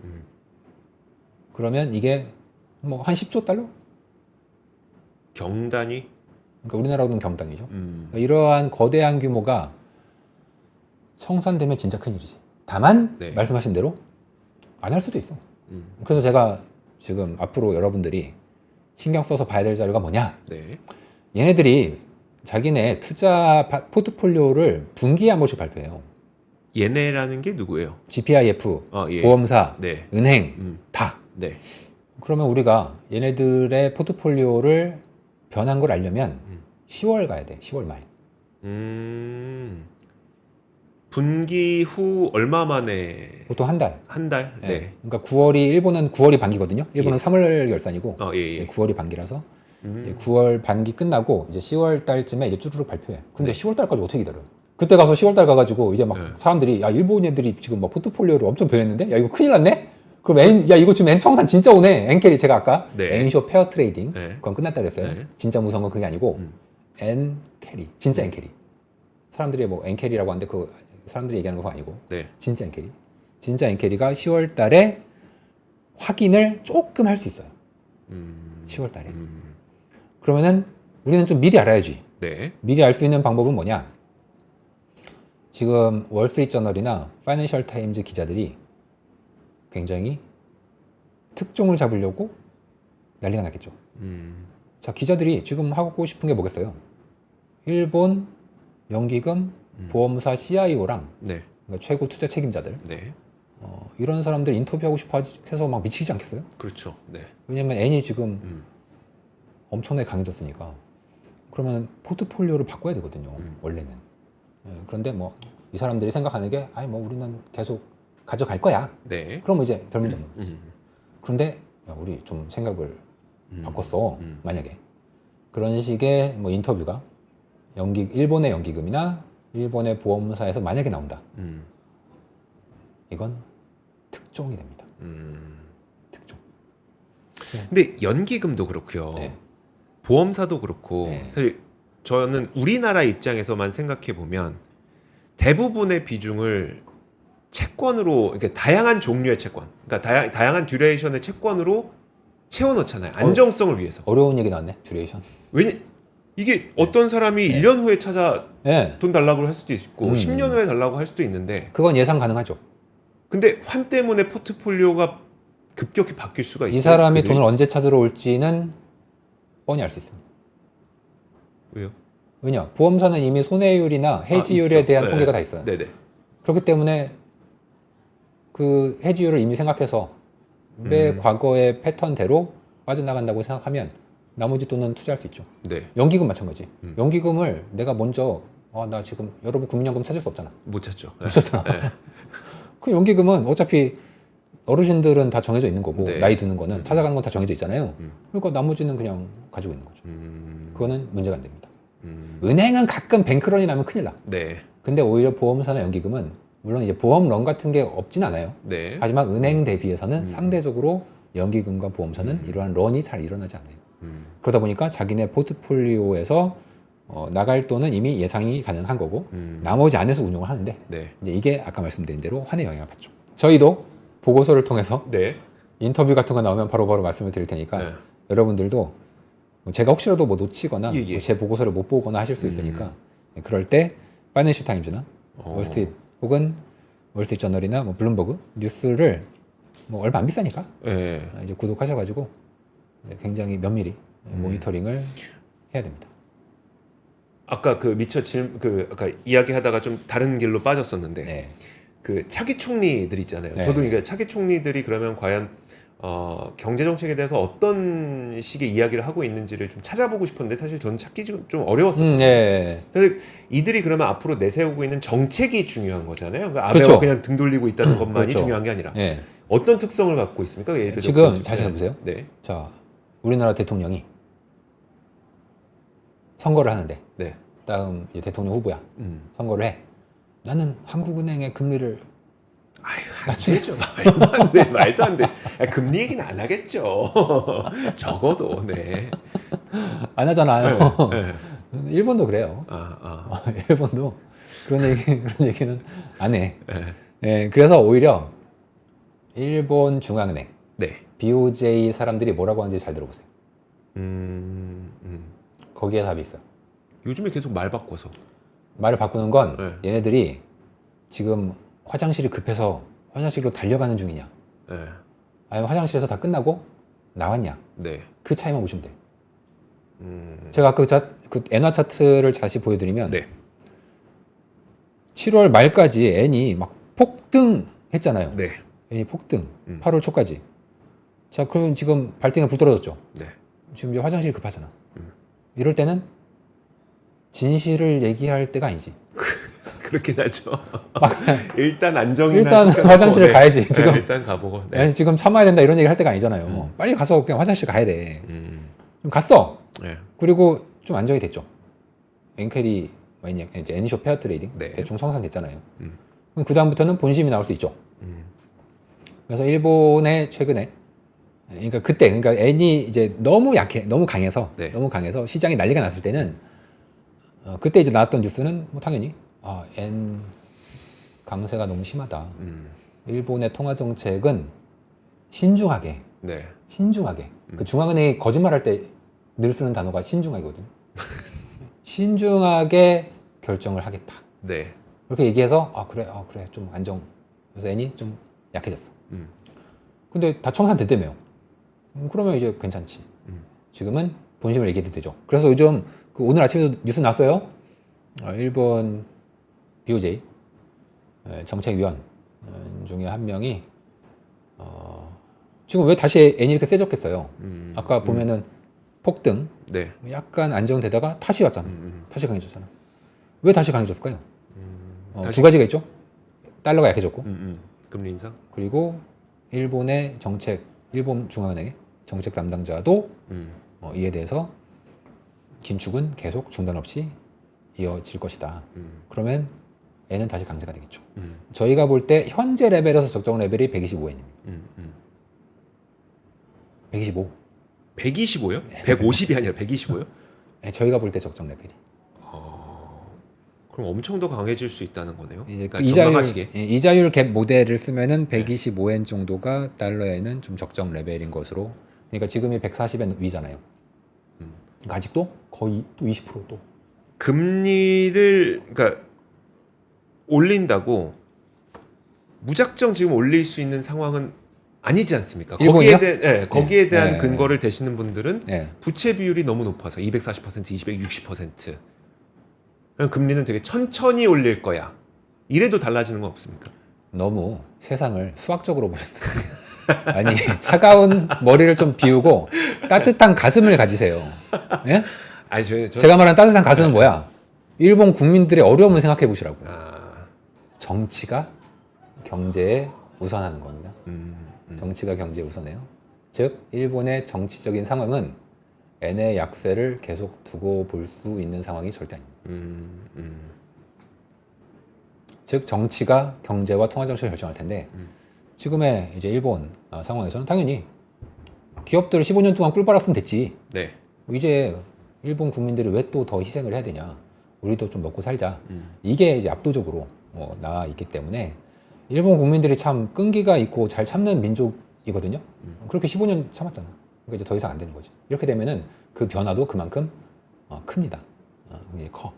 그러면 이게 뭐 한 10조 달러? 경단위? 그러니까 우리나라로는 경단이죠. 그러니까 이러한 거대한 규모가 청산되면 진짜 큰일이지. 다만 네. 말씀하신 대로 안 할 수도 있어. 그래서 제가 지금 앞으로 여러분들이 신경 써서 봐야 될 자료가 뭐냐? 네. 얘네들이 자기네 투자 포트폴리오를 분기에 한 번씩 발표해요. 얘네라는 게 누구예요? GPIF, 예. 보험사, 네. 은행 다. 네. 그러면 우리가 얘네들의 포트폴리오를 변한 걸 알려면 10월 가야 돼. 10월 말. 분기 후 얼마 만에? 보통 한 달. 한 달? 네. 그러니까 일본은 9월이 반기거든요. 일본은 예. 3월 결산이고 예. 9월이 반기라서 이제 9월 반기 끝나고 이제 10월 달쯤에 이제 쭈루룩 발표해. 근데 10월 달까지 어떻게 기다려? 그때 가서 10월 달 가가지고 이제 막 네. 사람들이 야 일본 애들이 지금 막 포트폴리오를 엄청 변했는데 야 이거 큰일 났네. 그럼 야 이거 지금 청산 진짜 오네. 엔캐리 제가 아까 네. 엔쇼 페어 트레이딩 네. 그건 끝났다 그랬어요. 네. 진짜 무서운 건 그게 아니고 엔캐리 진짜 엔캐리. 사람들이 뭐 엔캐리라고 하는데 그 사람들이 얘기하는 거 아니고 네. 진짜 엔캐리. 진짜 엔캐리가 10월 달에 확인을 조금 할 수 있어요. 10월 달에. 그러면은 우리는 좀 미리 알아야지. 네. 미리 알 수 있는 방법은 뭐냐? 지금 월스트리트저널이나 파이낸셜 타임즈 기자들이 굉장히 특종을 잡으려고 난리가 났겠죠. 자, 기자들이 지금 하고 싶은 게 뭐겠어요? 일본 연기금 보험사 CIO랑 네. 그러니까 최고 투자 책임자들 네. 이런 사람들 인터뷰하고 싶어 해서 막 미치지 않겠어요? 그렇죠. 네. 왜냐면 N이 지금 엄청나게 강해졌으니까 그러면 포트폴리오를 바꿔야 되거든요. 원래는. 그런데 뭐 이 사람들이 생각하는 게 아니 뭐 우리는 계속 가져갈 거야. 네. 그러면 이제 별 문제 없는 거지. 그런데 야, 우리 좀 생각을 바꿨어. 만약에 그런 식의 뭐 인터뷰가 일본의 연기금이나 일본의 보험사에서 만약에 나온다. 이건 특종이 됩니다. 특종. 근데 연기금도 그렇고요. 네. 보험사도 그렇고 네. 사실 저는 우리나라 입장에서만 생각해 보면 대부분의 비중을 채권으로 이렇게 다양한 종류의 채권, 그러니까 다양한 듀레이션의 채권으로 채워놓잖아요. 안정성을 위해서. 어려운 얘기 나왔네. 듀레이션. 왜냐 이게 어떤 사람이 1년 후에 찾아 네. 돈 달라고 할 수도 있고 10년 후에 달라고 할 수도 있는데 그건 예상 가능하죠. 근데 환 때문에 포트폴리오가 급격히 바뀔 수가 있어요. 이 사람이 그들이? 돈을 언제 찾으러 올지는 뻔히 알 수 있습니다. 왜요? 왜냐? 보험사는 이미 손해율이나 해지율에 있죠. 대한 네. 통계가 다 있어요. 네네. 그렇기 때문에 그 해지율을 이미 생각해서 매 과거의 패턴대로 빠져나간다고 생각하면 나머지 돈은 투자할 수 있죠. 네. 연기금 마찬가지. 연기금을 내가 먼저 나 지금 여러분 국민연금 찾을 수 없잖아. 못 찾죠. 네. 못 찾잖아. 네. 그 연기금은 어차피 어르신들은 다 정해져 있는 거고 네. 나이 드는 거는 찾아가는 건 다 정해져 있잖아요. 그러니까 나머지는 그냥 가지고 있는 거죠. 그거는 문제가 안 됩니다. 은행은 가끔 뱅크런이 나면 큰일 나. 네. 근데 오히려 보험사나 연기금은 물론 이제 보험런 같은 게 없진 않아요. 네. 하지만 은행 대비해서는 상대적으로 연기금과 보험사는 이러한 런이 잘 일어나지 않아요. 그러다 보니까 자기네 포트폴리오에서 나갈 돈은 이미 예상이 가능한 거고 나머지 안에서 운용을 하는데 네. 이제 이게 아까 말씀드린 대로 환의 영향을 받죠. 저희도 보고서를 통해서 네. 인터뷰 같은 거 나오면 바로바로 말씀을 드릴 테니까 네. 여러분들도 뭐 제가 혹시라도 뭐 놓치거나 예, 예. 제 보고서를 못 보거나 하실 수 있으니까 그럴 때 파이낸셜 타임즈나 월스트리트 혹은 월스트리트 저널이나 뭐 블룸버그 뉴스를 뭐 얼마 안 비싸니까 네. 이제 구독하셔가지고 굉장히 면밀히 모니터링을 해야 됩니다. 아까 그 아까 이야기하다가 좀 다른 길로 빠졌었는데 네. 그 차기 총리들 있잖아요. 네. 저도 이게 차기 총리들이 그러면 과연 경제 정책에 대해서 어떤 식의 이야기를 하고 있는지를 좀 찾아보고 싶었는데 사실 저는 찾기 좀 어려웠어요. 네. 사실 이들이 그러면 앞으로 내세우고 있는 정책이 중요한 거잖아요. 그러니까 아베가 그렇죠. 그냥 등 돌리고 있다는 것만이 그렇죠. 중요한 게 아니라 네. 어떤 특성을 갖고 있습니까? 예를 들어 지금 그런 잘 생각해보세요. 네, 자, 우리나라 대통령이 선거를 하는데 네, 다음 이제 대통령 후보야. 선거를 해. 나는 한국은행의 금리를 아유, 안 되죠. 말도 안 돼, 말도 안 돼. 금리 얘기는 안 하겠죠. 적어도 네. 안 하잖아요. 네. 일본도 그래요. 일본도 그런 얘기는 안 해. 네, 그래서 오히려 일본 중앙은행, 네. BOJ 사람들이 뭐라고 하는지 잘 들어보세요. 거기에 답이 있어요. 요즘에 계속 말 바꿔서. 말을 바꾸는 건 네. 얘네들이 지금 화장실이 급해서 화장실로 달려가는 중이냐, 네. 아니면 화장실에서 다 끝나고 나왔냐, 네. 그 차이만 보시면 돼요. 제가 아까 그 엔화 차트를 다시 보여드리면 네. 7월 말까지 N이 막 폭등했잖아요. 네. N이 폭등. 8월 초까지. 자, 그럼 지금 발등에 불 떨어졌죠. 네. 지금 이제 화장실이 급하잖아. 이럴 때는 진실을 얘기할 때가 아니지. 그렇긴 하죠. 일단 안정이나 일단 시켜놓고, 화장실을 네. 가야지. 지금 네, 일단 가보고. 네. 지금 참아야 된다 이런 얘기 할 때가 아니잖아요. 빨리 가서 그냥 화장실 가야 돼. 좀 갔어. 네. 그리고 좀 안정이 됐죠. 엔캐리 이제 애니쇼 페어 트레이딩 네. 대충 성산됐잖아요. 그럼 그 다음부터는 본심이 나올 수 있죠. 음. 그래서 일본에 최근에 그러니까 엔이 이제 너무 강해서 네. 너무 강해서 시장이 난리가 났을 때는 그때 이제 나왔던 뉴스는 뭐 당연히 엔 강세가 너무 심하다. 일본의 통화 정책은 신중하게 네. 그 중앙은행이 거짓말할 때 늘 쓰는 단어가 신중하거든요. 신중하게 결정을 하겠다. 네. 그렇게 얘기해서 그래 좀 안정. 그래서 엔이 좀 약해졌어. 근데 다 청산됐다며요. 그러면 이제 괜찮지. 지금은 본심을 얘기해도 되죠. 그래서 요즘 오늘 아침에도 뉴스 났어요. 일본 BOJ 정책위원 중에 한 명이 지금 왜 다시 엔이 이렇게 세졌겠어요. 아까 보면은 폭등 네. 약간 안정되다가 다시 왔잖아. 다시 강해졌잖아. 왜 다시 강해졌을까요? 다시- 두 가지가 있죠. 달러가 약해졌고 금리 인상? 그리고 일본 중앙은행의 정책 담당자도 이에 대해서 긴축은 계속 중단 없이 이어질 것이다. 그러면 엔은 다시 강세가 되겠죠. 저희가 볼 때 현재 레벨에서 적정 레벨이 125엔입니다. 125. 125요? 150이 아니라 125요? 저희가 볼 때 적정 레벨이. 그럼 엄청 더 강해질 수 있다는 거네요. 이제 그러니까 전망하시기에. 이자율 갭 모델을 쓰면은 125엔 정도가 달러에는 좀 적정 레벨인 것으로. 그러니까 지금이 140엔 위잖아요. 그러니까 아직도 거의 또 20% 또. 금리를 그러니까 올린다고 무작정 지금 올릴 수 있는 상황은 아니지 않습니까? 일본이요? 거기에 대한 네. 근거를 대시는 분들은 네. 부채 비율이 너무 높아서 240%, 260%. 그럼 금리는 되게 천천히 올릴 거야. 이래도 달라지는 건 없습니까? 너무 세상을 수학적으로 보셨다. 아니 차가운 머리를 좀 비우고 따뜻한 가슴을 가지세요. 예? 아니 제가 말한 따뜻한 가슴은 뭐야? 일본 국민들의 어려움을 생각해 보시라고. 정치가 경제에 우선하는 겁니다. 정치가 경제에 우선해요. 즉 일본의 정치적인 상황은 엔의 약세를 계속 두고 볼 수 있는 상황이 절대 아닙니다. 즉 정치가 경제와 통화 정책을 결정할 텐데 지금의 이제 일본 상황에서는 당연히 기업들 15년 동안 꿀 빨았으면 됐지. 네. 이제 일본 국민들이 왜 또 더 희생을 해야 되냐? 우리도 좀 먹고 살자. 이게 이제 압도적으로 나와 있기 때문에 일본 국민들이 참 끈기가 있고 잘 참는 민족이거든요. 그렇게 15년 참았잖아. 그러니까 이제 더 이상 안 되는 거지. 이렇게 되면은 그 변화도 그만큼 큽니다. 이게 커.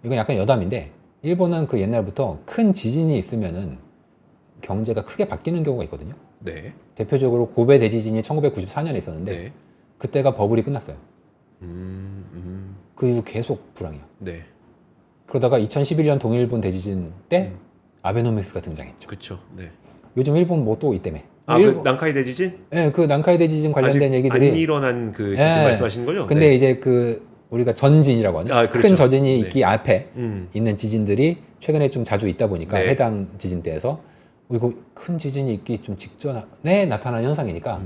이건 약간 여담인데 일본은 그 옛날부터 큰 지진이 있으면은 경제가 크게 바뀌는 경우가 있거든요. 네. 대표적으로 고베 대지진이 1994년에 있었는데 네. 그때가 버블이 끝났어요. 그 이후 계속 불황이야. 네. 그러다가 2011년 동일본 대지진 때 아베노믹스가 등장했죠. 그렇죠. 네. 요즘 일본 뭐 또 있다며. 그 난카이 대지진? 네, 그 난카이 대지진 관련된 아직 얘기들이 안 일어난 그 지진 네. 말씀하시는 거죠? 근데 네. 이제 그 우리가 전진이라고 하는 그렇죠. 큰 저진이 네. 있기 앞에 있는 지진들이 최근에 좀 자주 있다 보니까 네. 해당 지진대에서 이거 큰 지진이 있기 좀 직전에 나타나는 현상이니까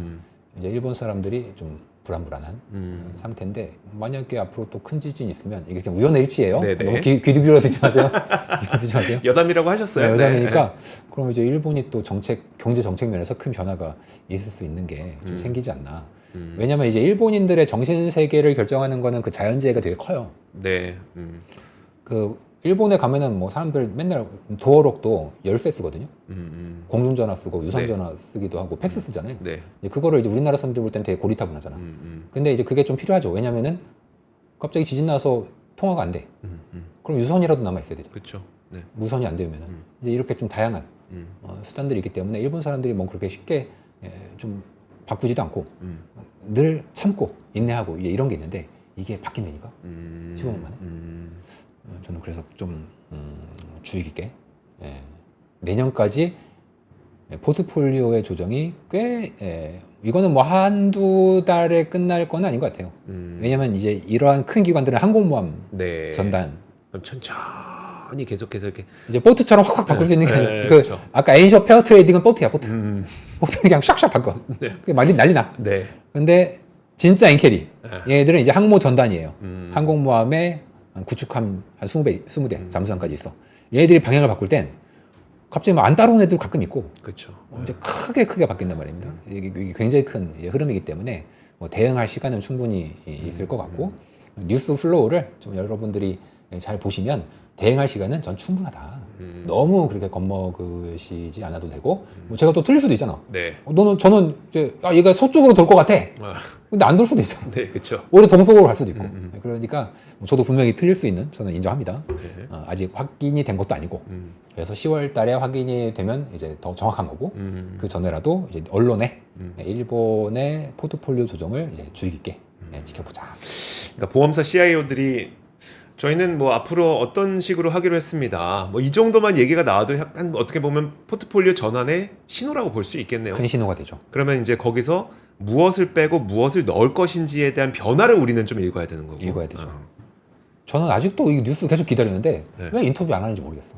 이제 일본 사람들이 좀 불안한 상태인데 만약에 앞으로 또 큰 지진이 있으면 이게 그냥 우연의 일치예요. 네네. 너무 귀도 기울여듣지 마세요. 기울여듣지 마세요. 여담이라고 하셨어요. 네, 여담이니까 그럼 이제 일본이 또 경제 정책 면에서 큰 변화가 있을 수 있는 게 좀 생기지 않나. 왜냐면 이제 일본인들의 정신 세계를 결정하는 거는 그 자연재해가 되게 커요. 네. 그 일본에 가면은 뭐 사람들 맨날 도어록도 열쇠 쓰거든요. 공중전화 쓰고 유선전화 쓰기도 하고 팩스 쓰잖아요. 네. 이제 그거를 이제 우리나라 사람들 볼 땐 되게 고리타분하잖아. 근데 이제 그게 좀 필요하죠. 왜냐면은 갑자기 지진 나서 통화가 안 돼. 그럼 유선이라도 남아 있어야 되죠. 그렇죠. 네. 무선이 안 되면은 이제 이렇게 좀 다양한 수단들이 있기 때문에 일본 사람들이 뭐 그렇게 쉽게 좀 바꾸지도 않고 늘 참고 인내하고 이제 이런 게 있는데 이게 바뀐다니까 15년 만에. 저는 그래서 좀 주의 깊게 내년까지 포트폴리오의 조정이 꽤 이거는 뭐 한두 달에 끝날 건 아닌 것 같아요. 왜냐면 이제 이러한 큰 기관들은 항공모함 네. 전단 그럼 천천히 계속해서 이렇게 이제 보트처럼 확확 바꿀 수 있는 게 아니라 그 그렇죠. 아까 애니쇼 페어 트레이딩은 보트야 보트. 보트 그냥 샥샥 바꿔. 네. 그게 난리 나. 네. 근데 진짜 엔캐리. 얘네들은 이제 항모 전단이에요. 음. 항공모함에 구축함 한 20대 잠수함까지 있어. 얘네들이 방향을 바꿀 땐 갑자기 안 따라오는 애들 가끔 있고 그렇죠. 이제 크게 바뀐단 말입니다. 이게 굉장히 큰 흐름이기 때문에 뭐 대응할 시간은 충분히 있을 것 같고 뉴스 플로우를 좀 여러분들이 잘 보시면 대응할 시간은 전 충분하다. 너무 그렇게 겁먹으시지 않아도 되고 뭐 제가 또 틀릴 수도 있잖아. 네. 저는 이제 얘가 서쪽으로 돌 것 같아. 근데 안 돌 수도 있잖아. 네, 그렇죠. 오히려 동쪽으로 갈 수도 있고. 그러니까 뭐 저도 분명히 틀릴 수 있는 저는 인정합니다. 네. 아직 확인이 된 것도 아니고. 그래서 10월 달에 확인이 되면 이제 더 정확한 거고 그 전에라도 이제 언론에 일본의 포트폴리오 조정을 이제 주의 깊게 지켜보자. 그러니까 보험사 CIO들이 저희는 뭐 앞으로 어떤 식으로 하기로 했습니다. 뭐 이 정도만 얘기가 나와도 약간 어떻게 보면 포트폴리오 전환의 신호라고 볼 수 있겠네요. 큰 신호가 되죠. 그러면 이제 거기서 무엇을 빼고 무엇을 넣을 것인지에 대한 변화를 우리는 좀 읽어야 되는 거고. 읽어야 되죠. 저는 아직도 이 뉴스 계속 기다리는데 네. 왜 인터뷰 안 하는지 모르겠어.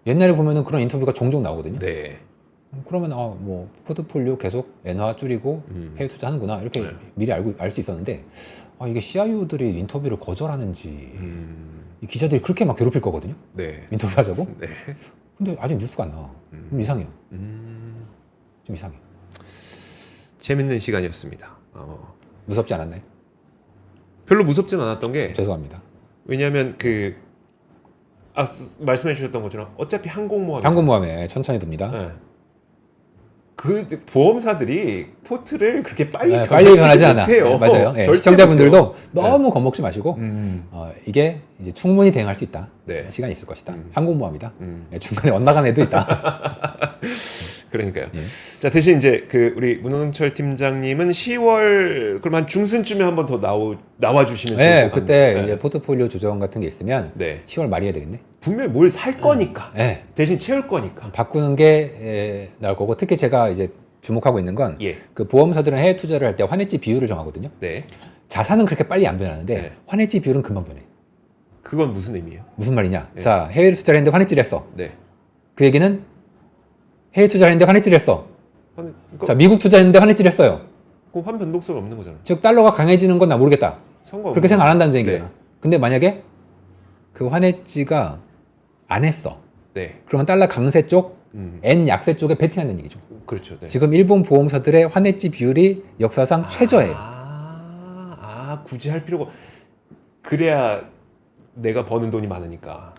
옛날에 보면은 그런 인터뷰가 종종 나오거든요. 네. 그러면 뭐 포트폴리오 계속 엔화 줄이고 해외 투자하는구나 이렇게 네. 미리 알 수 있었는데 이게 CIO들이 인터뷰를 거절하는지 이 기자들이 그렇게 막 괴롭힐 거거든요. 네. 인터뷰하자고. 네. 근데 아직 뉴스가 안 나와. 좀 이상해요. 좀 이상해. 재밌는 시간이었습니다. 무섭지 않았나요? 별로 무섭진 않았던 게 죄송합니다. 왜냐하면 말씀해 주셨던 것처럼 어차피 항공모함 항공모함에 천천히 듭니다. 네. 그 보험사들이 포트를 그렇게 빨리 변하지 않아. 못해요. 네, 맞아요. 네, 절대 시청자분들도 못해요. 너무 겁먹지 마시고 이게 이제 충분히 대응할 수 있다. 네. 시간이 있을 것이다. 항공모함이다. 네, 중간에 엇나간 애도 있다. 그러니까요. 예. 자 대신 이제 좋은철 팀장님은 팀장님은 10월 그럼 한 중순쯤에 한번 더 나와 주시면 좋을 네, 것 그때 같네요. 이제 포트폴리오 조정 같은 게 있으면 네. 10월 말이어야 되겠네. 분명히 뭘 살 거니까 네. 대신 채울 거니까. 바꾸는 게 나올 거고 특히 제가 이제 주목하고 있는 건 예. 그 보험사들은 해외 투자를 할 때 환해지 비율을 정하거든요. 네. 자산은 그렇게 빨리 안 변하는데 네. 환해지 비율은 금방 변해. 그건 무슨 의미예요? 무슨 말이냐? 네. 자, 해외 투자를 했는데 환해지를 했어. 네. 그 얘기는 해외 투자를 했는데 환해지를 했어. 그러니까 자, 미국 투자했는데 환해지를 했어요. 그럼 환 변동성이 없는 거잖아요. 즉 달러가 강해지는 건 나 모르겠다. 그렇게 생각 안 한다는 얘기잖아. 네. 근데 만약에 그 환해지가 안 했어. 네. 그러면 달러 강세 쪽, N 약세 쪽에 베팅한다는 얘기죠. 그렇죠. 네. 지금 일본 보험사들의 환해지 비율이 역사상 최저예요. 굳이 할 필요가 그래야 내가 버는 돈이 많으니까.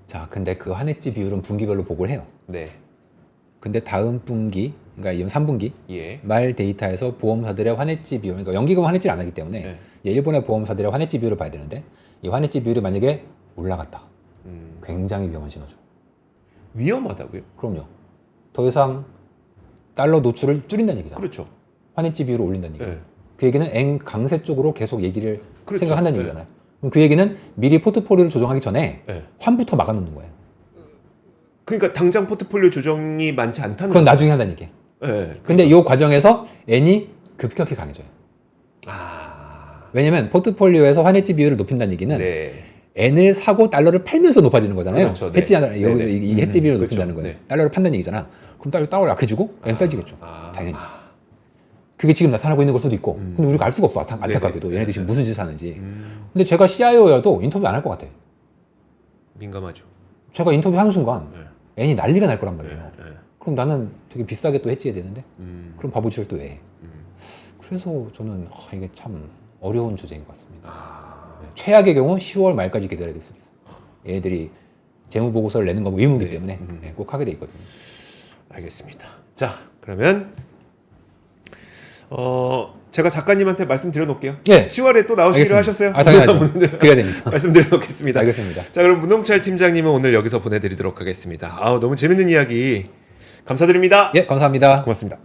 자, 근데 그 환해지 비율은 분기별로 보고를 해요. 네. 근데 다음 분기, 그러니까 이번 3분기 예. 말 데이터에서 보험사들의 환해지 비율, 그러니까 연기금 환해지를 안 하기 때문에 네. 일본의 보험사들의 환해지 비율을 봐야 되는데 이 환해지 비율이 만약에 올라갔다. 굉장히 위험한 신호죠. 위험하다고요? 그럼요. 더 이상 달러 노출을 줄인다는 얘기잖아. 그렇죠. 환해지 비율을 올린다는 얘기. 네. 그 얘기는 N 강세 쪽으로 계속 얘기를 그렇죠. 생각한다는 네. 얘기잖아요. 그럼 그 얘기는 미리 포트폴리오를 조정하기 전에 네. 환부터 막아놓는 거예요. 그러니까 당장 포트폴리오 조정이 많지 않다는 그건 거죠. 나중에 한다는 얘기예요. 네. 근데 이 과정에서 N이 급격히 강해져요. 왜냐면 포트폴리오에서 환해지 비율을 높인다는 얘기는 네. N을 사고 달러를 팔면서 높아지는 거잖아요. 그렇죠. 네. 해지하는 여기 네, 네. 이 해지 비율을 그렇죠. 높인다는 거예요. 네. 달러를 판다는 얘기잖아. 그럼 달러 약해지고 N 싸지겠죠. 아. 당연히. 그게 지금 나타나고 있는 걸 수도 있고. 근데 우리가 알 수가 없어. 안타깝게도 네네. 얘네들이 지금 무슨 짓을 하는지. 근데 제가 CIO여도 인터뷰 안 할 것 같아. 민감하죠. 제가 인터뷰 하는 순간 네. N이 난리가 날 거란 말이에요. 네. 네. 그럼 나는 되게 비싸게 또 해지해야 되는데 그럼 바보짓을 또 왜 해? 음. 그래서 저는 이게 참 어려운 주제인 것 같습니다. 아. 네, 최악의 경우 10월 말까지 기다려야 될 수도 있어. 얘들이 재무보고서를 내는 건 의무이기 네. 때문에 꼭 하게 돼 있거든요. 알겠습니다. 자, 그러면 제가 작가님한테 말씀드려 놓을게요. 예. 10월에 또 나오시기로 하셨어요? 당연하죠. 그래야 됩니다. 말씀드려 놓겠습니다. 알겠습니다. 자, 그럼 문홍철 팀장님은 오늘 여기서 보내드리도록 하겠습니다. 너무 재밌는 이야기 감사드립니다. 예, 감사합니다. 고맙습니다.